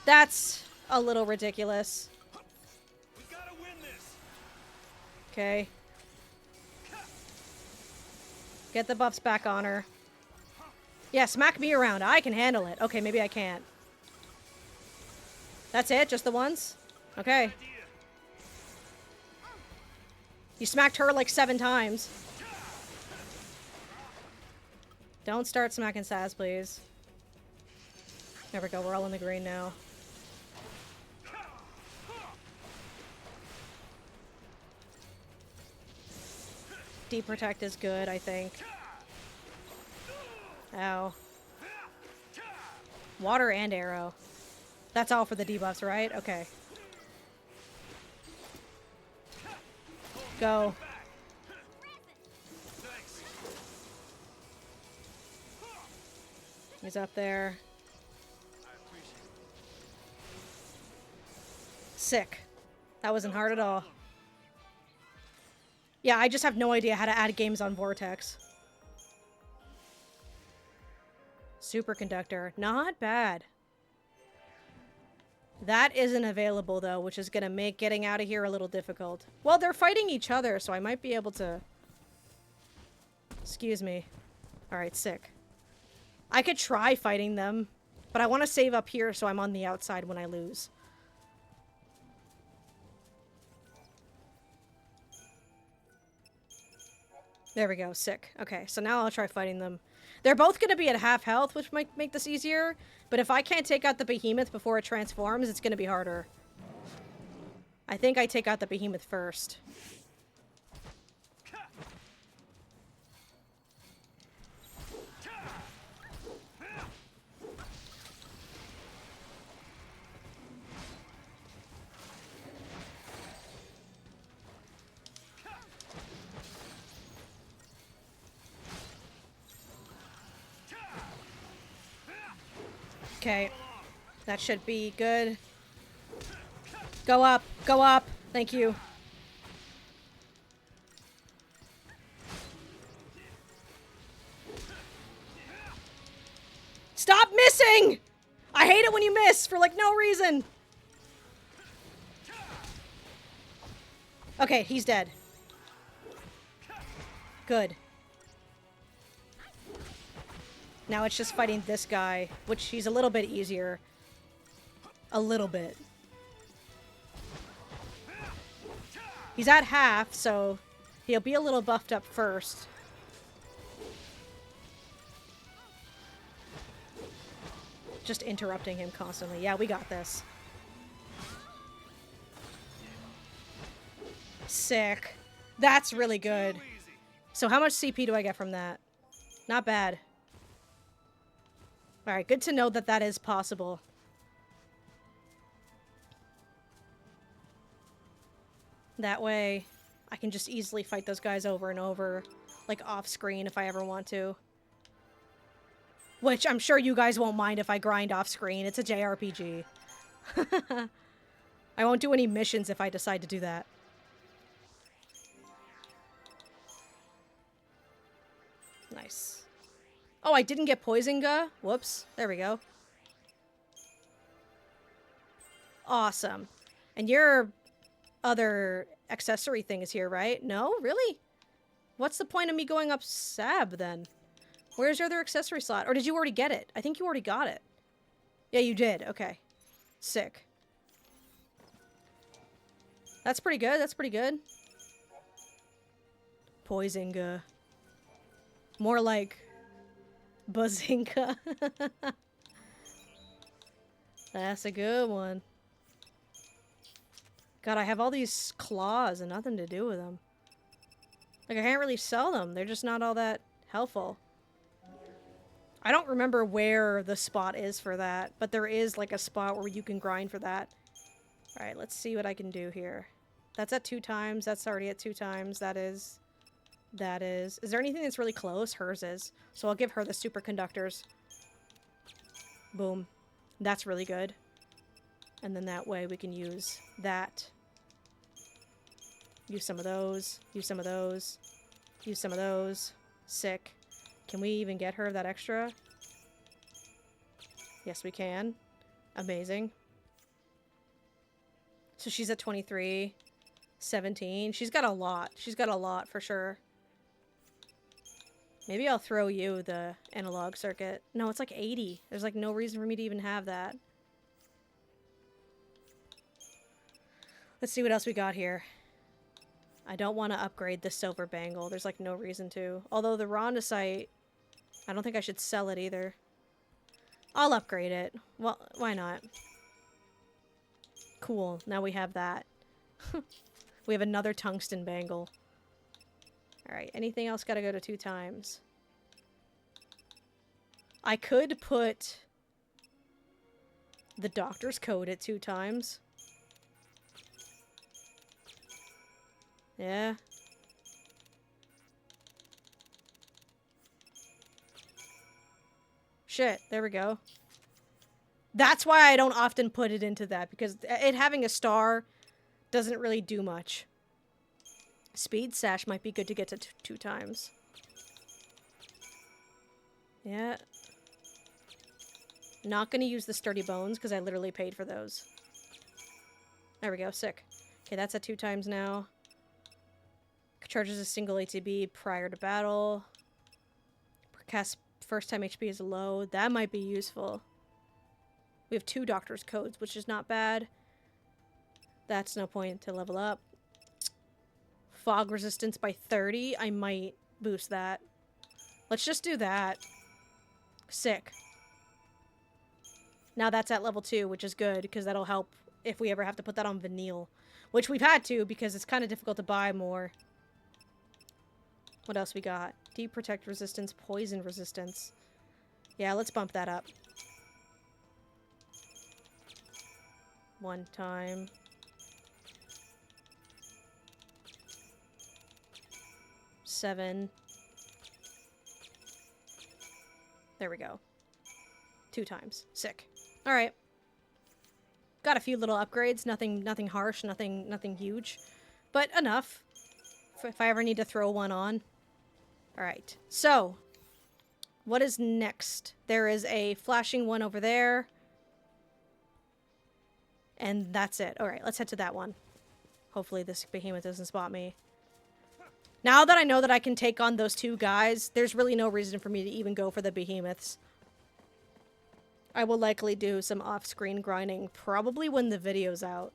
That's a little ridiculous. Okay. Get the buffs back on her. Yeah, smack me around. I can handle it. Okay, maybe I can't. That's it? Just the ones? Okay. You smacked her like 7 times. Don't start smacking Saz, please. There we go. We're all in the green now. Deep Protect is good, I think. Ow. Water and arrow. That's all for the debuffs, right? Okay. Go. He's up there. Sick. That wasn't hard at all. Yeah, I just have no idea how to add games on Vortex. Superconductor. Not bad. That isn't available, though, which is going to make getting out of here a little difficult. Well, they're fighting each other, so I might be able to... Excuse me. Alright, sick. I could try fighting them, but I want to save up here so I'm on the outside when I lose. There we go, sick. Okay, so now I'll try fighting them. They're both going to be at half health, which might make this easier, but if I can't take out the behemoth before it transforms, it's going to be harder. I think I take out the behemoth first. Okay, that should be good. Go up, go up. Thank you. Stop missing! I hate it when you miss for like no reason. Okay, he's dead. Good. Now it's just fighting this guy, which he's a little bit easier. A little bit. He's at half, so he'll be a little buffed up first. Just interrupting him constantly. Yeah, we got this. Sick. That's really good. So how much CP do I get from that? Not bad. Alright, good to know that that is possible. That way, I can just easily fight those guys over and over, like off-screen if I ever want to. Which I'm sure you guys won't mind if I grind off-screen. It's a JRPG. I won't do any missions if I decide to do that. Nice. Oh, I didn't get Poison Ga? Whoops. There we go. Awesome. And your other accessory thing is here, right? No? Really? What's the point of me going up Sab, then? Where's your other accessory slot? Or did you already get it? I think you already got it. Yeah, you did. Okay. Sick. That's pretty good. That's pretty good. Poison Ga. More like... Bazinga. That's a good one. God, I have all these claws and nothing to do with them. Like, I can't really sell them. They're just not all that helpful. I don't remember where the spot is for that, but there is like a spot where you can grind for that. Alright, let's see what I can do here. That's at 2 times. That's already at 2 times. That is. Is there anything that's really close? Hers is. So I'll give her the superconductors. Boom. That's really good. And then that way we can use that. Use some of those. Use some of those. Use some of those. Sick. Can we even get her that extra? Yes, we can. Amazing. So she's at 23. 17. She's got a lot. She's got a lot for sure. Maybe I'll throw you the analog circuit. No, it's like 80. There's like no reason for me to even have that. Let's see what else we got here. I don't want to upgrade the silver bangle. There's like no reason to. Although the rondicite, I don't think I should sell it either. I'll upgrade it. Well, why not? Cool. Now we have that. We have another tungsten bangle. Alright, anything else gotta go to 2 times. I could put the doctor's code at 2 times. Yeah. Shit, there we go. That's why I don't often put it into that, because it having a star doesn't really do much. Speed sash might be good to get to 2 times. Yeah. Not gonna use the sturdy bones because I literally paid for those. There we go, sick. Okay, that's at 2 times now. Charges a single ATB prior to battle. Cast first time HP is low. That might be useful. We have 2 doctor's codes, which is not bad. That's no point to level up. Fog resistance by 30. I might boost that. Let's just do that. Sick. Now that's at level 2, which is good, because that'll help if we ever have to put that on Vanille. Which we've had to, because it's kind of difficult to buy more. What else we got? Deep protect resistance, poison resistance. Yeah, let's bump that up. 1 time. Seven. There we go. 2 times. Sick. Alright. Got a few little upgrades. Nothing harsh, nothing huge. But enough. If I ever need to throw one on. Alright. So, what is next? There is a flashing one over there. And that's it. Alright, let's head to that one. Hopefully this behemoth doesn't spot me. Now that I know that I can take on those 2 guys, there's really no reason for me to even go for the behemoths. I will likely do some off-screen grinding, probably when the video's out.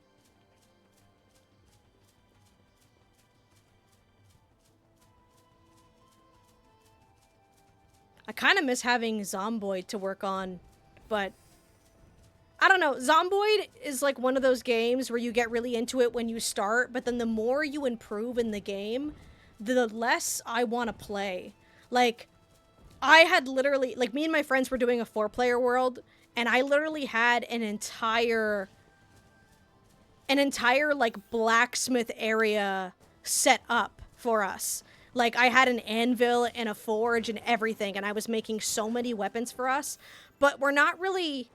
I kind of miss having Zomboid to work on, but I don't know. Zomboid is like one of those games where you get really into it when you start, but then the more you improve in the game, the less I want to play. Like, I had literally, like, me and my friends were doing a 4-player world, and I literally had an entire, like, blacksmith area set up for us. Like, I had an anvil and a forge and everything, and I was making so many weapons for us, but we're not really...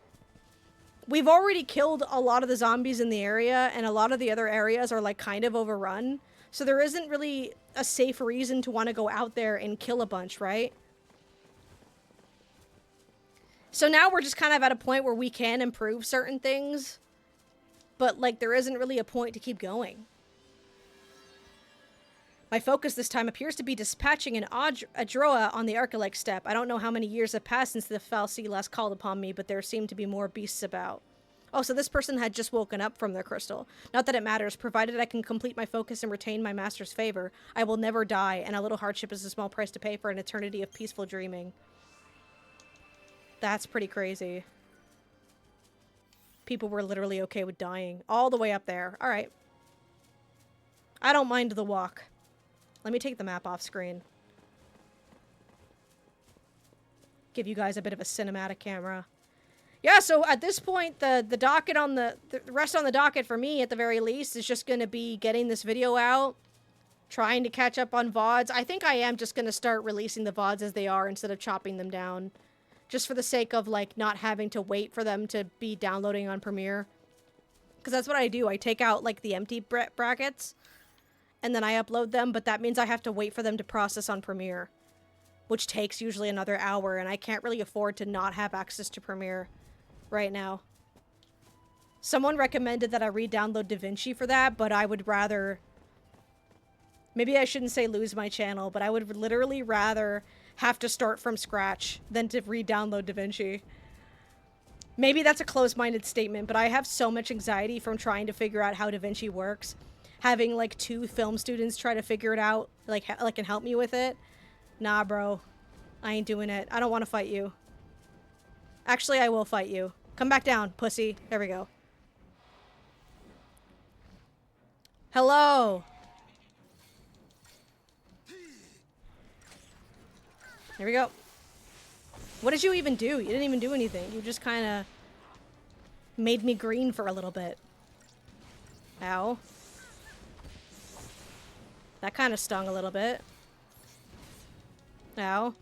We've already killed a lot of the zombies in the area, and a lot of the other areas are, like, kind of overrun. So there isn't really a safe reason to want to go out there and kill a bunch, right? So now we're just kind of at a point where we can improve certain things, but, like, there isn't really a point to keep going. My focus this time appears to be dispatching an Adroa on the Archelike steppe. I don't know how many years have passed since the Fal'Cie last called upon me, but there seem to be more beasts about. Oh, so this person had just woken up from their crystal. Not that it matters, provided I can complete my focus and retain my master's favor. I will never die, and a little hardship is a small price to pay for an eternity of peaceful dreaming. That's pretty crazy. People were literally okay with dying. All the way up there. Alright. I don't mind the walk. Let me take the map off screen. give you guys a bit of a cinematic camera. Yeah, so at this point, the docket on the rest on the docket for me, at the very least, is just going to be getting this video out, trying to catch up on VODs. I think I am just going to start releasing the VODs as they are instead of chopping them down. Just for the sake of, like, not having to wait for them to be downloading on Premiere. Because that's what I do. I take out, like, the empty brackets, and then I upload them, but that means I have to wait for them to process on Premiere, which takes usually another hour, and I can't really afford to not have access to Premiere right now. Someone recommended that I re-download DaVinci for that, but I would rather... Maybe I shouldn't say lose my channel, but I would literally rather have to start from scratch than to re-download DaVinci. Maybe that's a closed-minded statement, but I have so much anxiety from trying to figure out how DaVinci works. Having, like, 2 film students try to figure it out, like and help me with it. Nah, bro. I ain't doing it. I don't want to fight you. Actually, I will fight you. Come back down, pussy. There we go. Hello. There we go. What did you even do? You didn't even do anything. You just kind of made me green for a little bit. Ow. That kind of stung a little bit. Ow.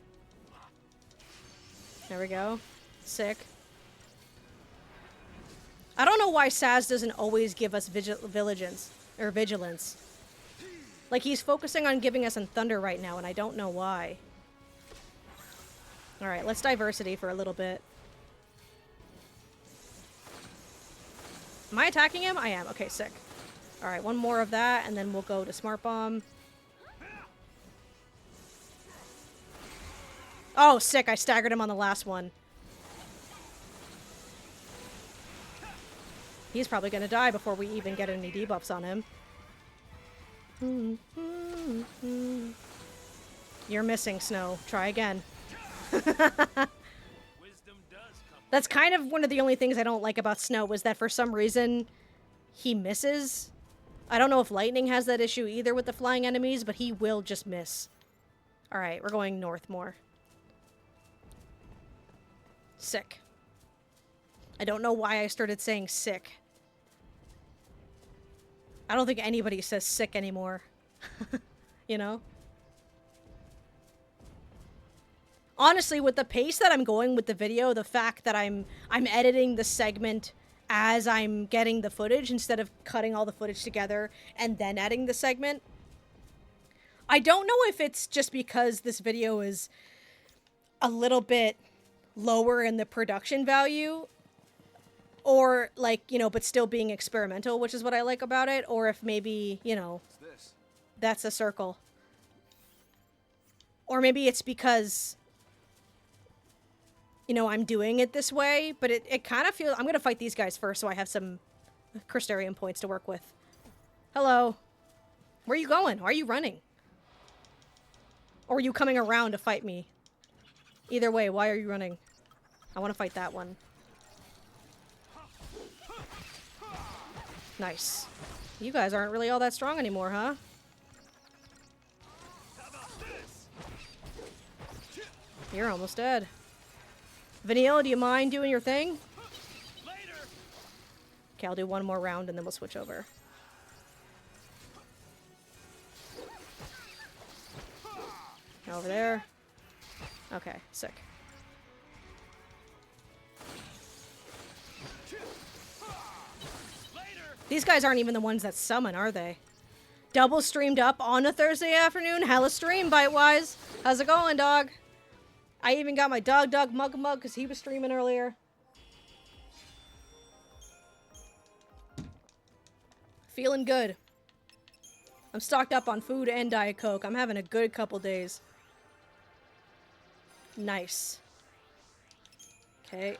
There we go. Sick. I don't know why Saz doesn't always give us vigilance. Like, he's focusing on giving us on Thunder right now, and I don't know why. Alright, let's diversity for a little bit. Am I attacking him? I am. Okay, sick. Alright, one more of that, and then we'll go to Smart Bomb. Oh, sick. I staggered him on the last one. He's probably gonna die before we even get any debuffs on him. You're missing, Snow. Try again. That's kind of one of the only things I don't like about Snow, was that for some reason he misses. I don't know if Lightning has that issue either with the flying enemies, but he will just miss. Alright, we're going north more. Sick. I don't know why I started saying sick. I don't think anybody says sick anymore. You know? Honestly, with the pace that I'm going with the video, the fact that I'm editing the segment as I'm getting the footage instead of cutting all the footage together and then adding the segment. I don't know if it's just because this video is a little bit lower in the production value, or, like, you know, but still being experimental, which is what I like about it, or if maybe, you know, that's a circle. Or maybe it's because, you know, I'm doing it this way, but it kind of feels... I'm going to fight these guys first so I have some Crystarium points to work with. Hello. Where are you going? Why are you running? Or are you coming around to fight me? Either way, why are you running? I want to fight that one. Nice. You guys aren't really all that strong anymore, huh? You're almost dead. Vanilla, do you mind doing your thing? Okay, I'll do one more round and then we'll switch over. Over there. Okay, sick. These guys aren't even the ones that summon, are they? Double streamed up on a Thursday afternoon? Hella stream, Bitewise. How's it going, dog? I even got my dog mug because he was streaming earlier. Feeling good. I'm stocked up on food and Diet Coke. I'm having a good couple days. Nice. Okay.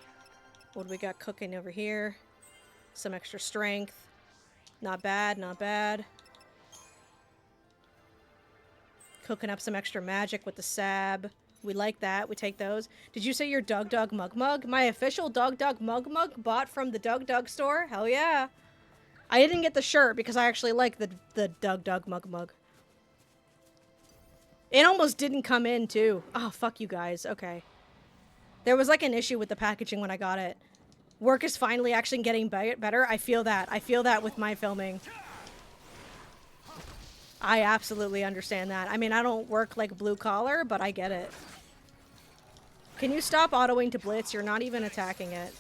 What do we got cooking over here? Some extra strength. Not bad, not bad. Cooking up some extra magic with the sab. We like that. We take those. Did you say your Doug mug? My official Doug mug bought from the Doug store? Hell yeah. I didn't get the shirt because I actually like the Doug mug. It almost didn't come in, too. Oh, fuck you guys. Okay. There was like an issue with the packaging when I got it. Work is finally actually getting better. I feel that. I feel that with my filming. I absolutely understand that. I mean, I don't work like blue collar, but I get it. Can you stop autoing to blitz? You're not even attacking it.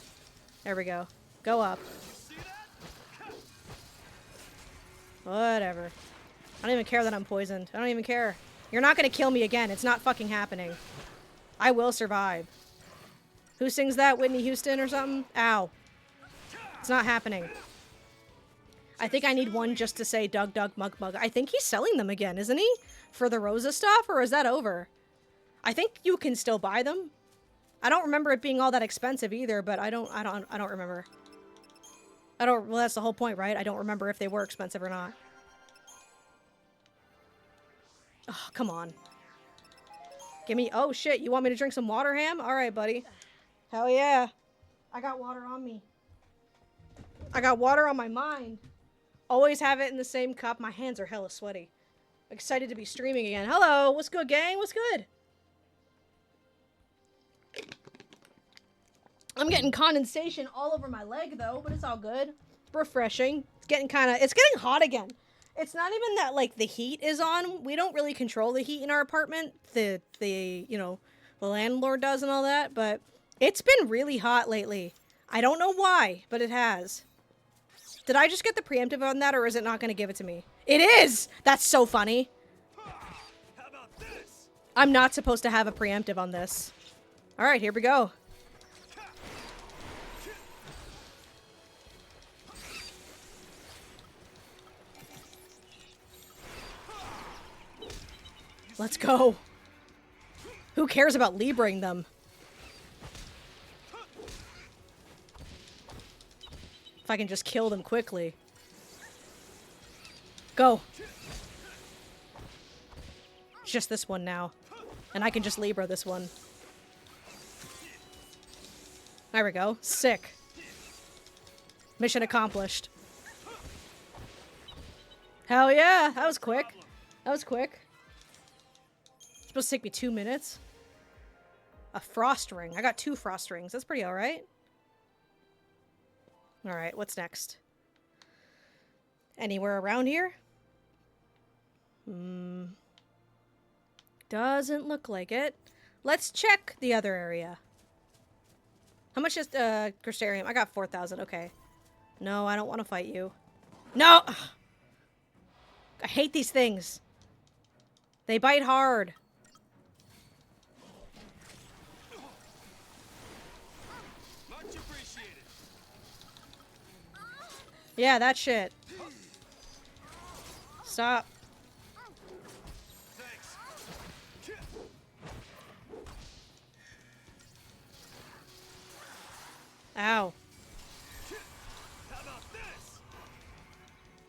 There we go. Go up. Whatever. I don't even care that I'm poisoned. I don't even care. You're not gonna kill me again. It's not fucking happening. I will survive. Who sings that? Whitney Houston or something? Ow. It's not happening. I think I need one just to say Doug Doug Mug Mug. I think he's selling them again, isn't he? For the Rosa stuff, or is that over? I think you can still buy them. I don't remember it being all that expensive either, but I don't remember. Well, that's the whole point, right? I don't remember if they were expensive or not. Oh, come on. Give me, oh shit, you want me to drink some water, Ham? Alright, buddy. Hell yeah. I got water on me. I got water on my mind. Always have it in the same cup. My hands are hella sweaty. Excited to be streaming again. Hello, what's good, gang? What's good? I'm getting condensation all over my leg, though, but it's all good. It's refreshing. It's getting hot again. It's not even that, like, the heat is on. We don't really control the heat in our apartment. The landlord does and all that, but it's been really hot lately. I don't know why, but it has. Did I just get the preemptive on that, or is it not going to give it to me? It is! That's so funny. How about this? I'm not supposed to have a preemptive on this. All right, here we go. Let's go. Who cares about Libraing them? If I can just kill them quickly. Go. It's just this one now. And I can just Libra this one. There we go. Sick. Mission accomplished. Hell yeah. That was quick. That was quick. It's supposed to take me 2 minutes. A frost ring. I got 2 frost rings. That's pretty alright. Alright, what's next? Anywhere around here? Doesn't look like it. Let's check the other area. How much is Crystarium? I got 4,000. Okay. No, I don't want to fight you. No! Ugh. I hate these things. They bite hard. Much appreciated. Yeah, that shit. Stop. Thanks. Ow. How about this?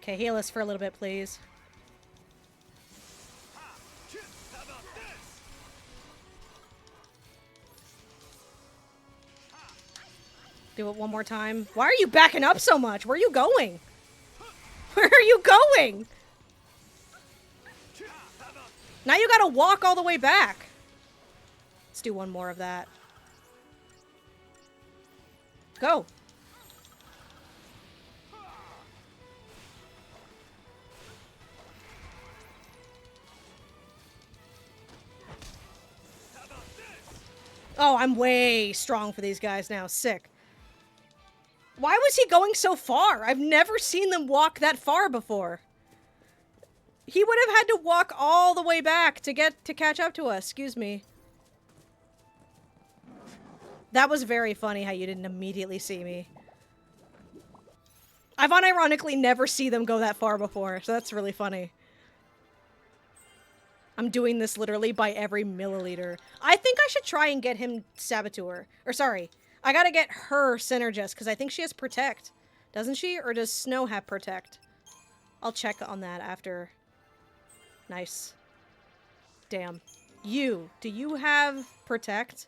Okay, heal us for a little bit, please. How about this? Do it one more time. Why are you backing up so much? Where are you going? Where are you going? Now you gotta walk all the way back. Let's do one more of that. Go. Oh, I'm way strong for these guys now. Sick. Why was he going so far? I've never seen them walk that far before. He would have had to walk all the way back to catch up to us. Excuse me. That was very funny how you didn't immediately see me. I've unironically never seen them go that far before, so that's really funny. I'm doing this literally by every milliliter. I think I should try and get him Saboteur. Or sorry, I gotta get her Synergist, because I think she has Protect. Doesn't she? Or does Snow have Protect? I'll check on that after. Nice. Damn. You. Do you have Protect?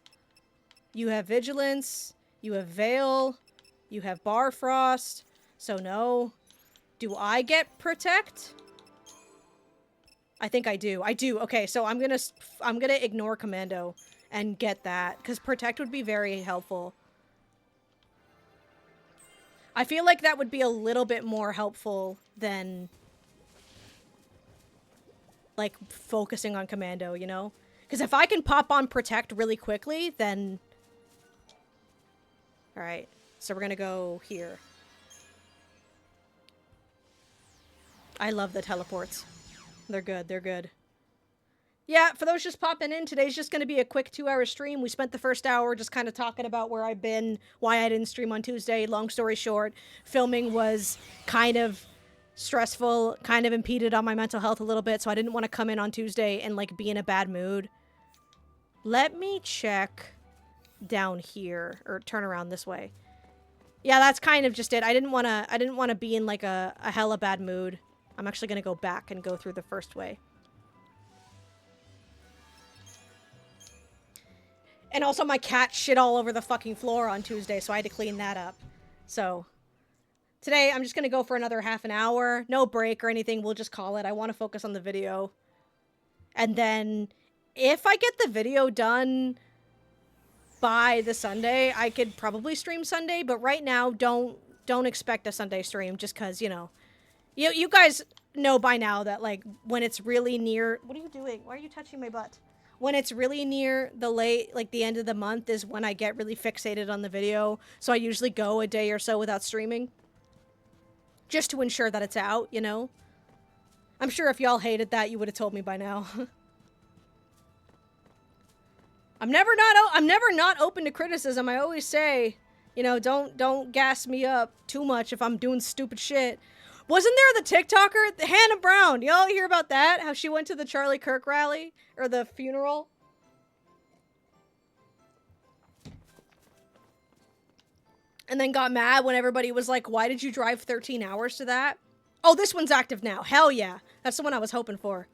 You have Vigilance. You have Veil. You have Barfrost. So no. Do I get Protect? I think I do. I do. Okay, so I'm gonna ignore Commando and get that, because Protect would be very helpful. I feel like that would be a little bit more helpful than, like, focusing on Commando, you know? Because if I can pop on Protect really quickly, then... Alright, so we're gonna go here. I love the teleports. They're good, they're good. Yeah, for those just popping in, today's just going to be a quick 2-hour stream. We spent the first hour just kind of talking about where I've been, why I didn't stream on Tuesday. Long story short, filming was kind of stressful, kind of impeded on my mental health a little bit, so I didn't want to come in on Tuesday and, like, be in a bad mood. Let me check down here, or turn around this way. Yeah, that's kind of just it. I didn't want to be in, like, a hella bad mood. I'm actually going to go back and go through the first way. And also my cat shit all over the fucking floor on Tuesday, so I had to clean that up. So, today I'm just gonna go for another half an hour. No break or anything, we'll just call it. I want to focus on the video. And then, if I get the video done by the Sunday, I could probably stream Sunday, but right now, don't expect a Sunday stream, just cause, you know. You guys know by now that, like, when it's really near... What are you doing? Why are you touching my butt? When it's really near the end of the month is when I get really fixated on the video. So I usually go a day or so without streaming. Just to ensure that it's out, you know? I'm sure if y'all hated that, you would have told me by now. I'm never not open to criticism. I always say, you know, don't gas me up too much if I'm doing stupid shit. Wasn't there the TikToker, Hannah Brown? Y'all hear about that? How she went to the Charlie Kirk rally? Or the funeral? And then got mad when everybody was like, why did you drive 13 hours to that? Oh, this one's active now. Hell yeah. That's the one I was hoping for.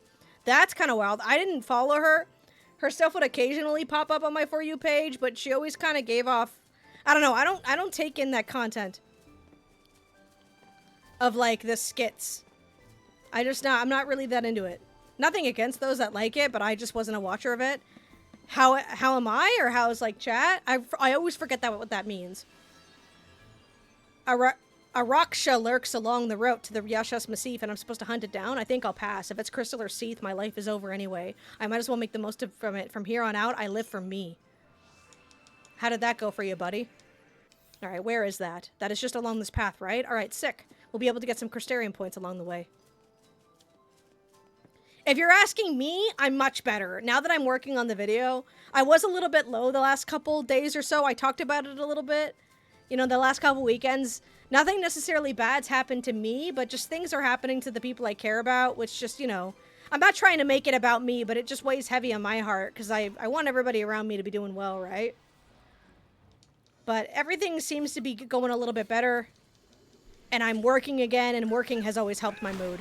That's kind of wild. I didn't follow her. Her stuff would occasionally pop up on my For You page, but she always kind of gave off... I don't know. I don't take in that content. Of, like, the skits. I'm not really that into it. Nothing against those that like it, but I just wasn't a watcher of it. How am I? Or how's, like, chat? I always forget what that means. A Raksha lurks along the route to the Yashas Massif, and I'm supposed to hunt it down? I think I'll pass. If it's Crystal or Cie'th, my life is over anyway. I might as well make the most from it. From here on out, I live for me. How did that go for you, buddy? Alright, where is that? That is just along this path, right? Alright, sick. We'll be able to get some Crystarium points along the way. If you're asking me, I'm much better. Now that I'm working on the video, I was a little bit low the last couple days or so. I talked about it a little bit. You know, the last couple weekends. Nothing necessarily bad's happened to me, but just things are happening to the people I care about, which just, you know... I'm not trying to make it about me, but it just weighs heavy on my heart, because I want everybody around me to be doing well, right? But everything seems to be going a little bit better. And I'm working again, and working has always helped my mood.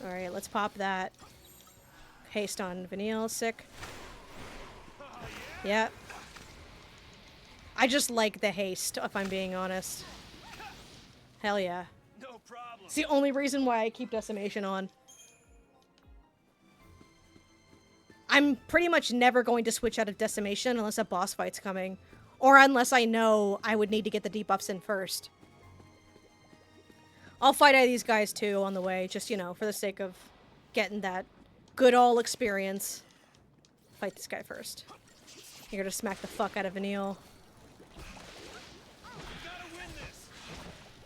Alright, let's pop that. Haste on Vanille, sick. Yep. I just like the haste, if I'm being honest. Hell yeah. No problem. It's the only reason why I keep Decimation on. I'm pretty much never going to switch out of Decimation unless a boss fight's coming. Or unless I know I would need to get the debuffs in first. I'll fight out these guys too on the way, just, you know, for the sake of getting that good ol' experience. Fight this guy first. You're gonna smack the fuck out of Vanille.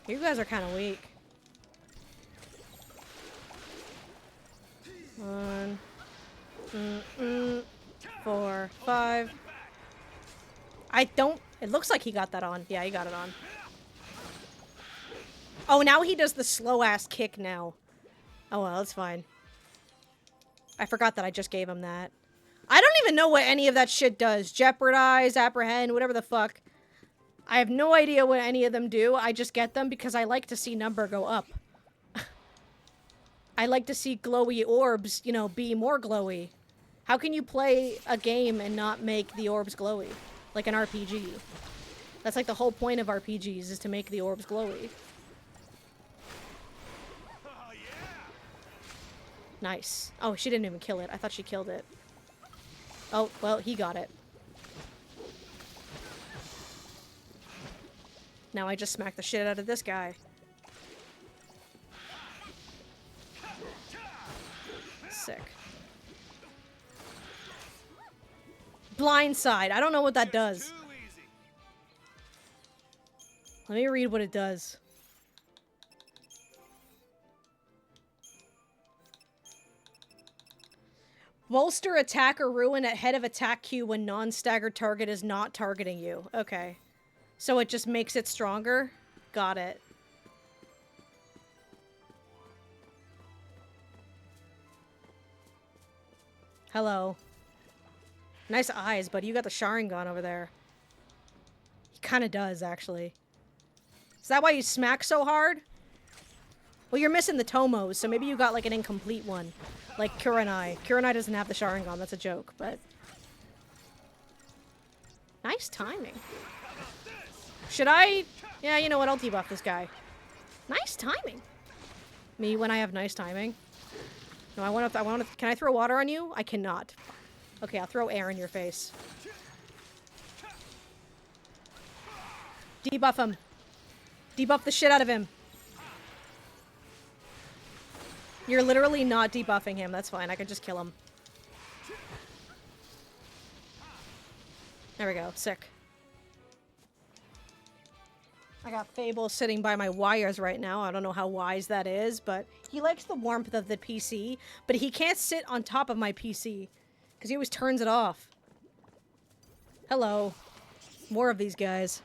You guys are kind of weak. 1, 4, 5. I don't... It looks like he got that on. Yeah, he got it on. Oh, now he does the slow-ass kick now. Oh, well, that's fine. I forgot that I just gave him that. I don't even know what any of that shit does. Jeopardize, apprehend, whatever the fuck. I have no idea what any of them do. I just get them because I like to see number go up. I like to see glowy orbs, you know, be more glowy. How can you play a game and not make the orbs glowy? Like an RPG. That's like the whole point of RPGs, is to make the orbs glowy. Nice. Oh, she didn't even kill it. I thought she killed it. Oh, well, he got it. Now I just smacked the shit out of this guy. Sick. Blindside. I don't know what that does. Too easy. Let me read what it does. Bolster attack or ruin at head of attack queue when non-staggered target is not targeting you. Okay. So it just makes it stronger? Got it. Hello. Nice eyes, buddy. You got the Sharingan over there. He kind of does, actually. Is that why you smack so hard? Well, you're missing the Tomos, so maybe you got, like, an incomplete one. Like Kurenai. Kurenai doesn't have the Sharingan. That's a joke, but... Nice timing. Should I... Yeah, you know what? I'll debuff this guy. Nice timing. Me when I have nice timing. No, I want to... Can I throw water on you? I cannot. Okay, I'll throw air in your face. Debuff him. Debuff the shit out of him. You're literally not debuffing him. That's fine. I can just kill him. There we go. Sick. I got Fable sitting by my wires right now. I don't know how wise that is, but he likes the warmth of the PC, but he can't sit on top of my PC because he always turns it off. Hello. More of these guys.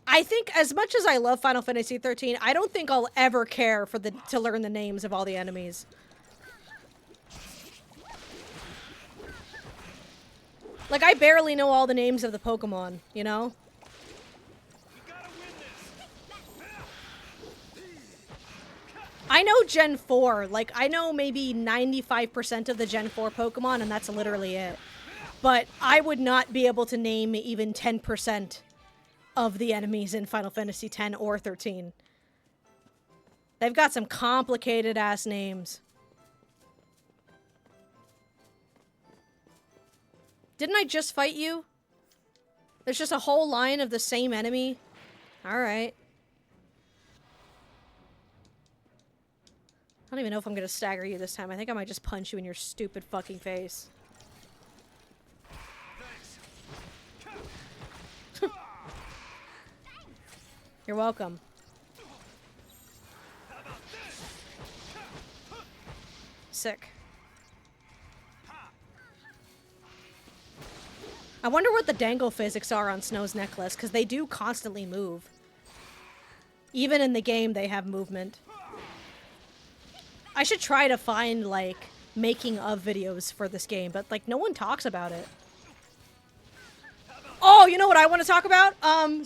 I think as much as I love Final Fantasy 13, I don't think I'll ever care for to learn the names of all the enemies. Like, I barely know all the names of the Pokemon, you know? We gotta win this. I know Gen 4. Like, I know maybe 95% of the Gen 4 Pokemon, and that's literally it. But I would not be able to name even 10% of the enemies in Final Fantasy X or 13. They've got some complicated-ass names. Didn't I just fight you? There's just a whole line of the same enemy? Alright. I don't even know if I'm gonna stagger you this time. I think I might just punch you in your stupid fucking face. You're welcome. Sick. I wonder what the dangle physics are on Snow's necklace, because they do constantly move. Even in the game, they have movement. I should try to find, like, making of videos for this game, but, like, no one talks about it. Oh, you know what I want to talk about?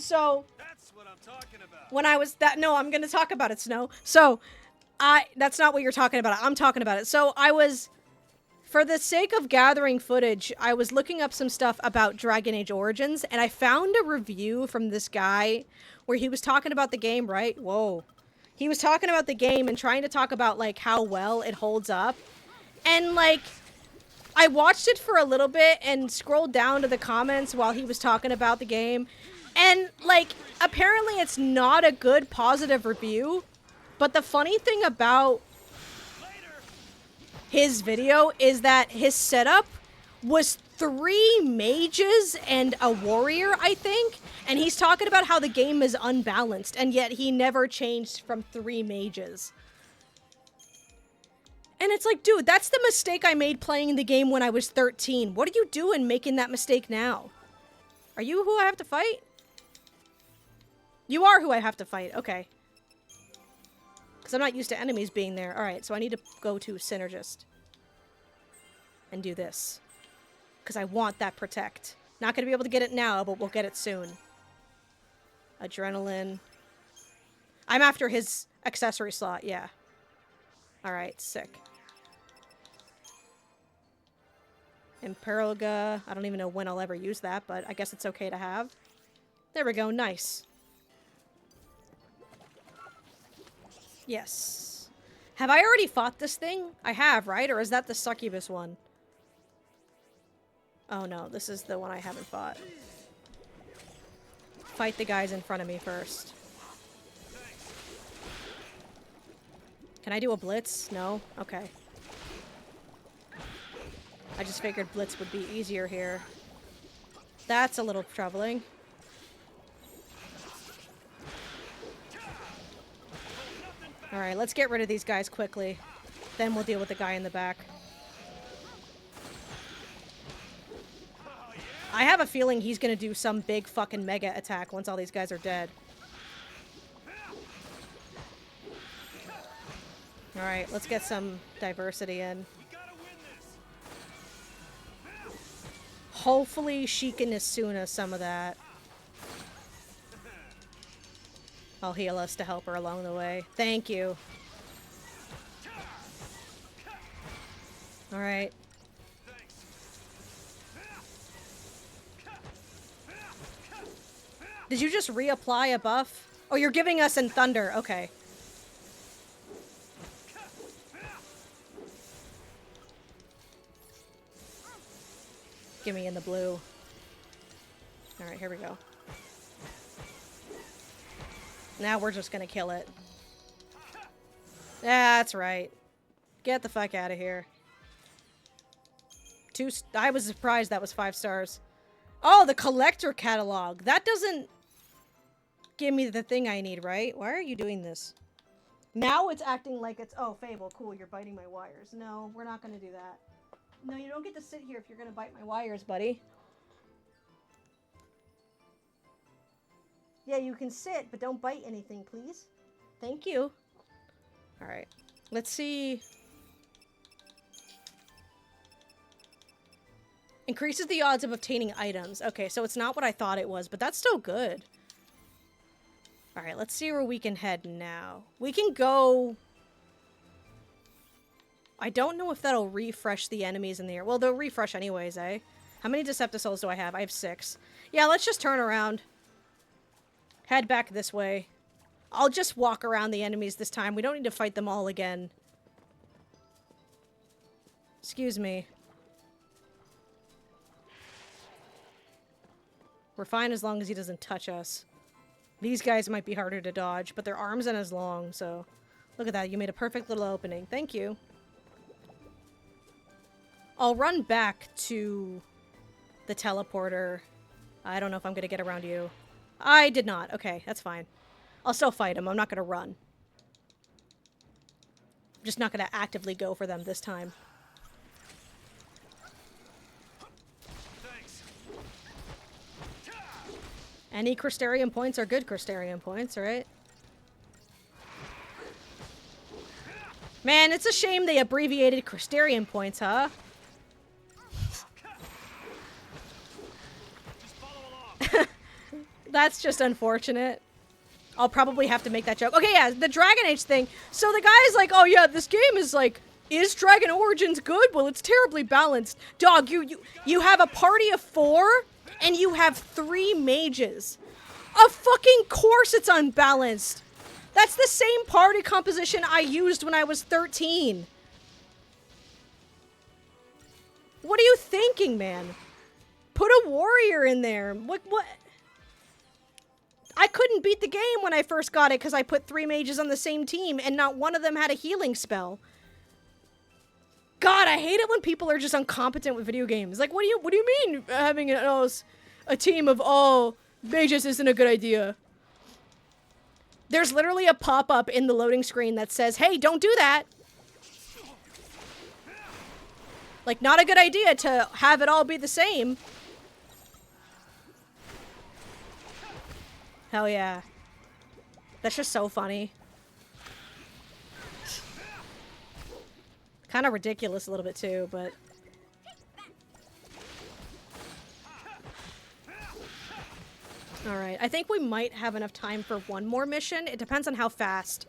So... That's what I'm talking about. When I was no, I'm gonna talk about it, Snow. So, that's not what you're talking about. I'm talking about it. So, for the sake of gathering footage, I was looking up some stuff about Dragon Age Origins, and I found a review from this guy where he was talking about the game, right? Whoa. He was talking about the game and trying to talk about, like, how well it holds up. And, like, I watched it for a little bit and scrolled down to the comments while he was talking about the game. And, like, apparently it's not a good positive review. But the funny thing about his video is that his setup was 3 mages and a warrior, I think. And he's talking about how the game is unbalanced, and yet he never changed from 3 mages. And it's like, dude, that's the mistake I made playing the game when I was 13. What are you doing making that mistake now? Are you who I have to fight? You are who I have to fight. Okay. Because I'm not used to enemies being there. Alright, so I need to go to Synergist. And do this. Because I want that Protect. Not going to be able to get it now, but we'll get it soon. Adrenaline. I'm after his accessory slot, yeah. Alright, sick. Imperilga. I don't even know when I'll ever use that, but I guess it's okay to have. There we go, nice. Yes. Have I already fought this thing? I have, right? Or is that the succubus one? Oh no, this is the one I haven't fought. Fight the guys in front of me first. Can I do a blitz? No? Okay. I just figured blitz would be easier here. That's a little troubling. Alright, let's get rid of these guys quickly. Then we'll deal with the guy in the back. I have a feeling he's gonna do some big fucking mega attack once all these guys are dead. Alright, let's get some diversity in. Hopefully she can Asuna some of that. I'll heal us to help her along the way. Thank you. Alright. Did you just reapply a buff? Oh, you're giving us in Thunder. Okay. Give me in the blue. Alright, here we go. Now we're just gonna kill it. That's right. Get the fuck out of here. I was surprised that was 5 stars. Oh, the collector catalog. That doesn't give me the thing I need, right? Why are you doing this? Now it's acting like it's... Oh, Fable, cool, you're biting my wires. No, we're not gonna do that. No, you don't get to sit here if you're gonna bite my wires, buddy. Yeah, you can sit, but don't bite anything, please. Thank you. Alright. Let's see. Increases the odds of obtaining items. Okay, so it's not what I thought it was, but that's still good. Alright, let's see where we can head now. We can go... I don't know if that'll refresh the enemies in the air. Well, they'll refresh anyways, eh? How many Decepticons do I have? I have 6. Yeah, let's just turn around. Head back this way. I'll just walk around the enemies this time. We don't need to fight them all again. Excuse me. We're fine as long as he doesn't touch us. These guys might be harder to dodge, but their arms aren't as long, so... Look at that, you made a perfect little opening. Thank you. I'll run back to the teleporter. I don't know if I'm gonna get around you. I did not. Okay, that's fine. I'll still fight him. I'm not gonna run. I'm just not gonna actively go for them this time. Thanks. Any Crystarium points are good Crystarium points, right? Man, it's a shame they abbreviated Crystarium points, huh? Just follow along. That's just unfortunate. I'll probably have to make that joke. Okay, yeah, the Dragon Age thing. So the guy's like, oh yeah, this game is like, is Dragon Origins good? Well, it's terribly balanced. Dog, you have a party of 4, and you have 3 mages. Of fucking course it's unbalanced. That's the same party composition I used when I was 13. What are you thinking, man? Put a warrior in there. What? I couldn't beat the game when I first got it because I put 3 mages on the same team and not one of them had a healing spell. God, I hate it when people are just incompetent with video games. Like, what do you mean having a team of all mages isn't a good idea? There's literally a pop-up in the loading screen that says, hey, don't do that. Like, not a good idea to have it all be the same. Hell yeah. That's just so funny. Kind of ridiculous a little bit too, but... Alright, I think we might have enough time for one more mission. It depends on how fast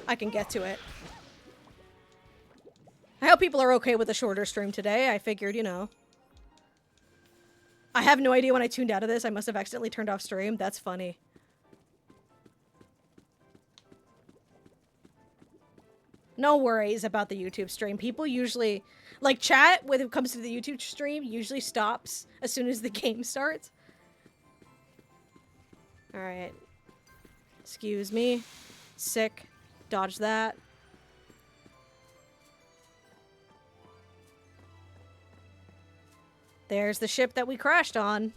I can get to it. I hope people are okay with a shorter stream today. I figured, you know. I have no idea when I tuned out of this. I must have accidentally turned off stream. That's funny. No worries about the YouTube stream. People usually, like, chat when it comes to the YouTube stream usually stops as soon as the game starts. Alright. Excuse me. Sick. Dodge that. There's the ship that we crashed on.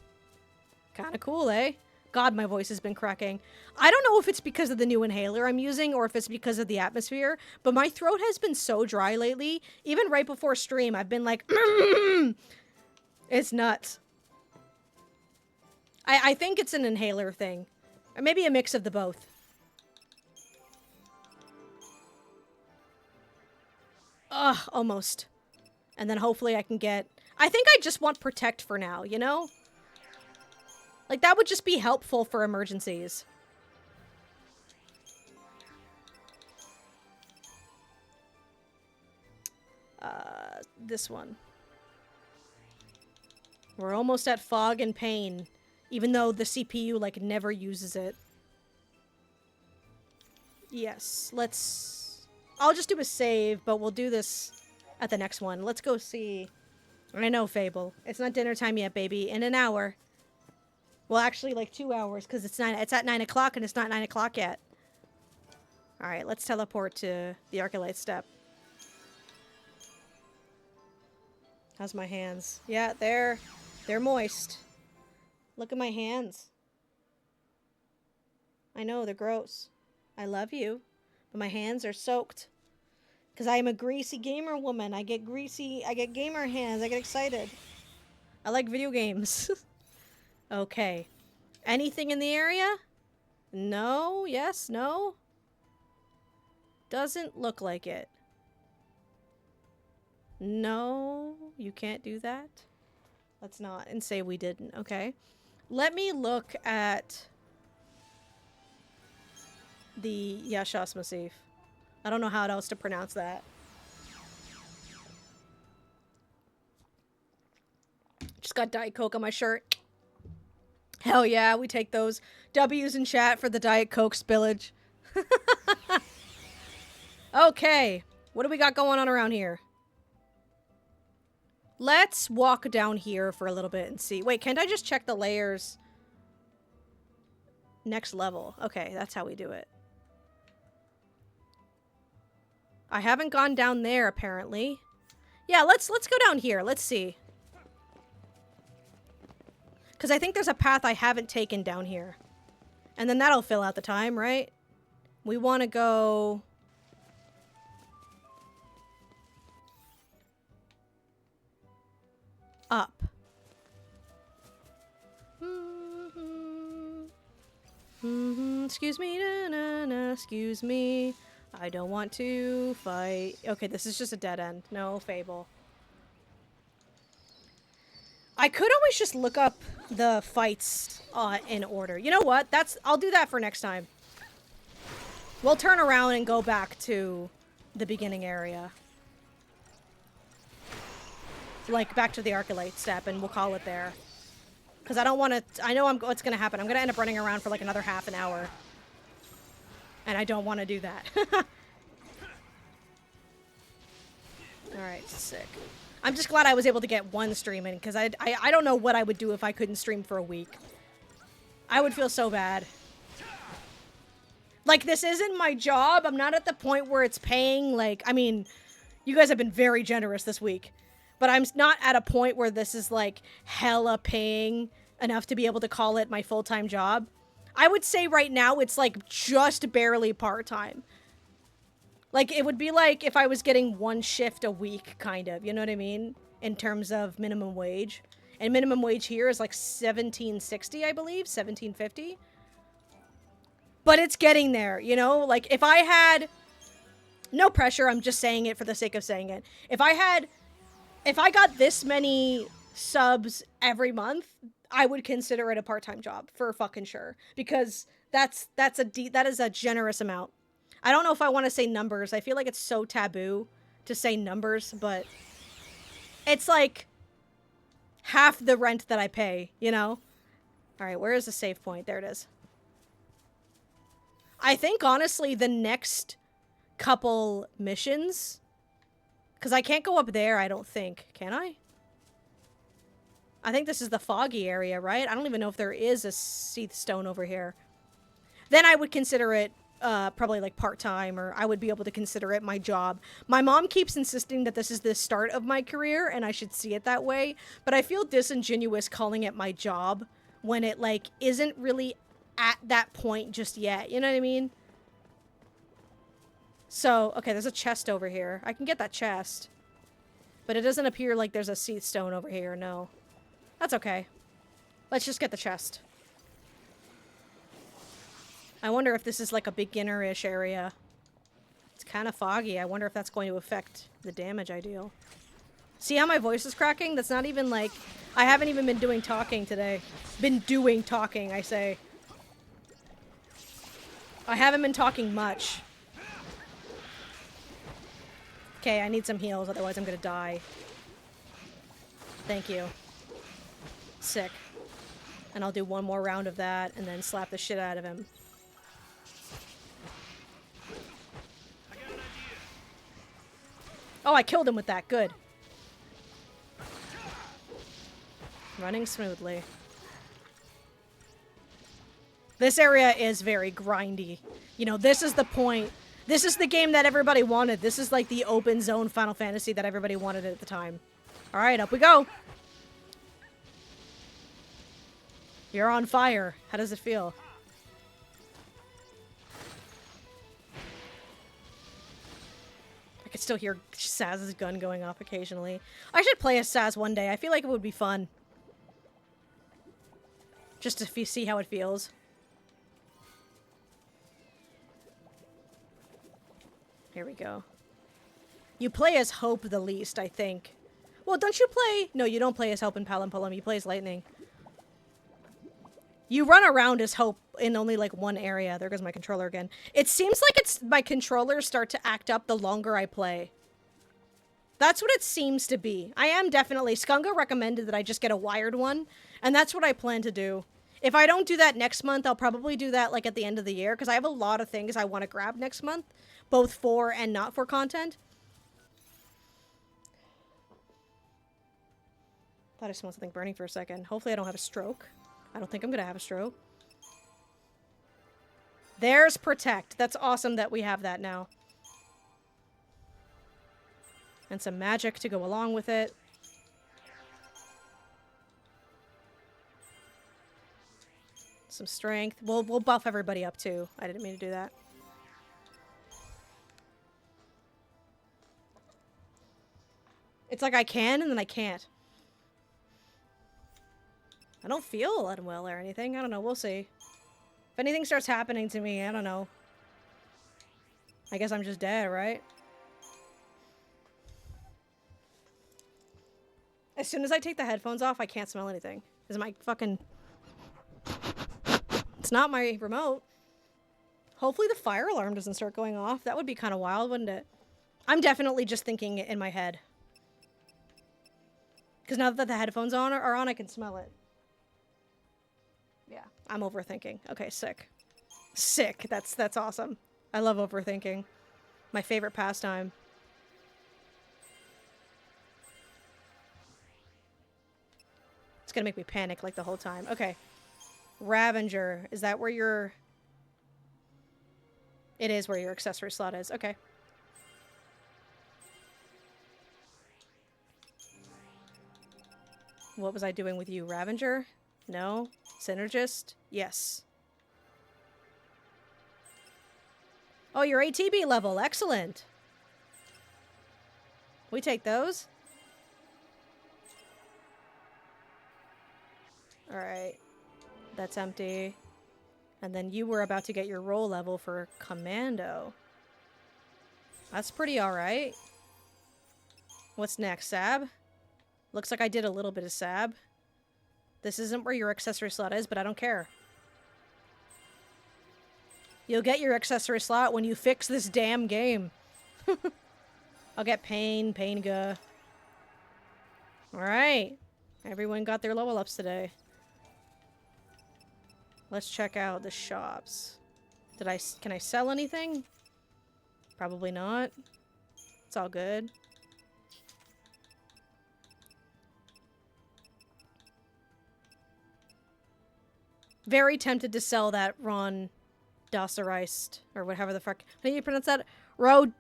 Kinda cool, eh? God, my voice has been cracking. I don't know if it's because of the new inhaler I'm using or if it's because of the atmosphere, but my throat has been so dry lately. Even right before stream, I've been like, it's nuts. I think it's an inhaler thing. Or maybe a mix of the both. Ugh, almost. And then hopefully I can get... I think I just want Protect for now, you know? Like, that would just be helpful for emergencies. This one. We're almost at Fog and Pain, even though the CPU, like, never uses it. Yes, let's... I'll just do a save, but we'll do this at the next one. Let's go see... I know, Fable. It's not dinner time yet, baby. In an hour. Well, actually, like 2 hours, because it's at 9 o'clock, and it's not 9 o'clock yet. Alright, let's teleport to the Arcalite Step. How's my hands? Yeah, they're moist. Look at my hands. I know, they're gross. I love you, but my hands are soaked. Because I am a greasy gamer woman. I get gamer hands. I get excited. I like video games. Okay. Anything in the area? No? Yes? No? Doesn't look like it. No, you can't do that. Let's not and say we didn't. Okay. Let me look at the Yashas Massif. I don't know how else to pronounce that. Just got Diet Coke on my shirt. Hell yeah, we take those W's in chat for the Diet Coke spillage. Okay, what do we got going on around here? Let's walk down here for a little bit and see. Wait, can't I just check the layers? Next level. Okay, that's how we do it. I haven't gone down there, apparently. Yeah, let's go down here. Let's see. Because I think there's a path I haven't taken down here. And then that'll fill out the time, right? We want to go... up. Excuse me, excuse me. I don't want to fight. Okay, this is just a dead end. No, Fable. I could always just look up the fights in order. You know what? I'll do that for next time. We'll turn around and go back to the beginning area. Like, back to the Arcalite Step, and we'll call it there. Because I don't want to... I know what's going to happen. I'm going to end up running around for like another half an hour. And I don't want to do that. Alright, sick. I'm just glad I was able to get one stream in, because I don't know what I would do if I couldn't stream for a week. I would feel so bad. Like, this isn't my job. I'm not at the point where it's paying, like... I mean, you guys have been very generous this week. But I'm not at a point where this is, like, hella paying enough to be able to call it my full-time job. I would say right now it's, like, just barely part-time. Like, it would be like if I was getting one shift a week, kind of. You know what I mean? In terms of minimum wage. And minimum wage here is, like, $17.60, I believe. $17.50. But it's getting there, you know? Like, if I had... No pressure, I'm just saying it for the sake of saying it. If I got this many subs every month, I would consider it a part-time job for fucking sure, because that is a generous amount. I don't know if I want to say numbers. I feel like it's so taboo to say numbers, but it's like half the rent that I pay, you know? All right, where is the save point? There it is. I think honestly the next couple missions. Because I can't go up there, I don't think. Can I? I think this is the foggy area, right? I don't even know if there is a Cie'th Stone over here. Then I would consider it probably like part-time, or I would be able to consider it my job. My mom keeps insisting that this is the start of my career and I should see it that way, but I feel disingenuous calling it my job when it like isn't really at that point just yet. You know what I mean? So, okay, there's a chest over here. I can get that chest. But it doesn't appear like there's a Cie'th Stone over here, no. That's okay. Let's just get the chest. I wonder if this is like a beginner-ish area. It's kind of foggy. I wonder if that's going to affect the damage I deal. See how my voice is cracking? That's not even like... I haven't even been doing talking today. Been doing talking, I say. I haven't been talking much. Okay, I need some heals, otherwise I'm gonna die. Thank you. Sick. And I'll do one more round of that, and then slap the shit out of him. Oh, I killed him with that. Good. Running smoothly. This area is very grindy. You know, this is the point. This is the game that everybody wanted. This is like the open zone Final Fantasy that everybody wanted at the time. Alright, up we go. You're on fire. How does it feel? I could still hear Saz's gun going off occasionally. I should play as Saz one day. I feel like it would be fun. Just to see how it feels. Here we go. You play as Hope the least, I think. Well, don't you play... No, you don't play as Hope in Palimpolum. You play as Lightning. You run around as Hope in only like one area. There goes my controller again. It seems like my controllers start to act up the longer I play. That's what it seems to be. I am definitely... Skunga recommended that I just get a wired one, and that's what I plan to do. If I don't do that next month, I'll probably do that like at the end of the year, because I have a lot of things I want to grab next month, both for and not for content. Thought I smelled something burning for a second. Hopefully I don't have a stroke. I don't think I'm gonna have a stroke. There's Protect. That's awesome that we have that now. And some magic to go along with it. Some strength. We'll buff everybody up too. I didn't mean to do that. It's like I can and then I can't. I don't feel unwell or anything. I don't know. We'll see. If anything starts happening to me, I don't know. I guess I'm just dead, right? As soon as I take the headphones off, I can't smell anything. Is my fucking... It's not my remote. Hopefully the fire alarm doesn't start going off. That would be kind of wild, wouldn't it? I'm definitely just thinking it in my head. Because now that the headphones are on, I can smell it. Yeah, I'm overthinking. Okay, sick. Sick. That's awesome. I love overthinking. My favorite pastime. It's gonna make me panic like the whole time. Okay. Ravenger. Is that where your... It is where your accessory slot is. Okay. What was I doing with you? Ravenger? No. Synergist? Yes. Oh, you're ATB level. Excellent. We take those. Alright. That's empty. And then you were about to get your roll level for Commando. That's pretty alright. What's next? Sab? Looks like I did a little bit of Sab. This isn't where your accessory slot is, but I don't care. You'll get your accessory slot when you fix this damn game. I'll get Pain, Painga. Alright. Everyone got their level ups today. Let's check out the shops. Can I sell anything? Probably not. It's all good. Very tempted to sell that Ron Dosserist, or whatever the fuck. How do you pronounce that? Rotochrist.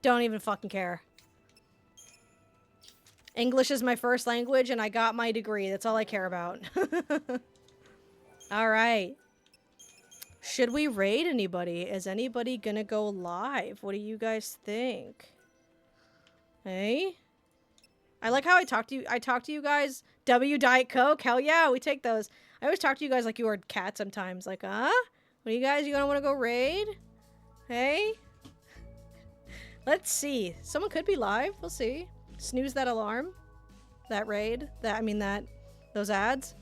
Don't even fucking care. English is my first language, and I got my degree. That's all I care about. Alright. Should we raid anybody? Is anybody gonna go live? What do you guys think? Hey? I like how I talk to you guys. W Diet Coke? Hell yeah, we take those. I always talk to you guys like you are cat sometimes. Like, huh? What do you guys? You gonna want to go raid? Hey? Let's see. Someone could be live. We'll see. Snooze that alarm. That raid. Those ads.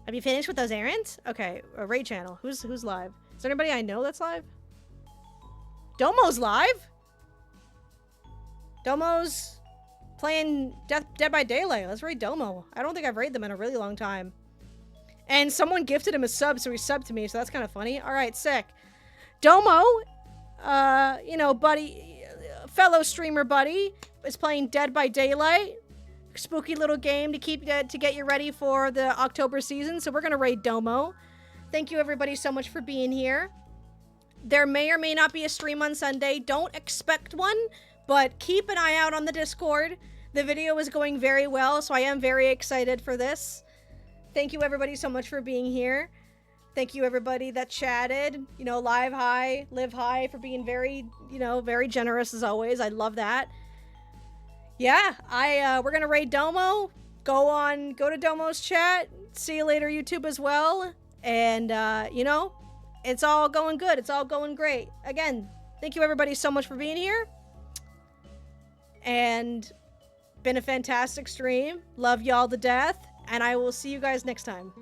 Have you finished with those errands? Okay, a raid channel. Who's live? Is there anybody I know that's live? Domo's live? Domo's playing Dead by Daylight. Let's raid Domo. I don't think I've raided them in a really long time. And someone gifted him a sub, so he subbed to me, so that's kind of funny. Alright, sick. Domo, you know, buddy, fellow streamer buddy, is playing Dead by Daylight. Spooky little game to get you ready for the October season, so we're gonna raid Domo. Thank you everybody so much for being here. There may or may not be a stream on Sunday. Don't expect one, but keep an eye out on the Discord. The video is going very well, so I am very excited for this. Thank you everybody so much for being here. Thank you everybody that chatted. You know, live high, live high, for being very, you know, very generous as always. I love that. Yeah, we're gonna raid Domo. Go to Domo's chat. See you later, YouTube as well. And, you know, it's all going good. It's all going great. Again, thank you everybody so much for being here. And been a fantastic stream. Love y'all to death. And I will see you guys next time.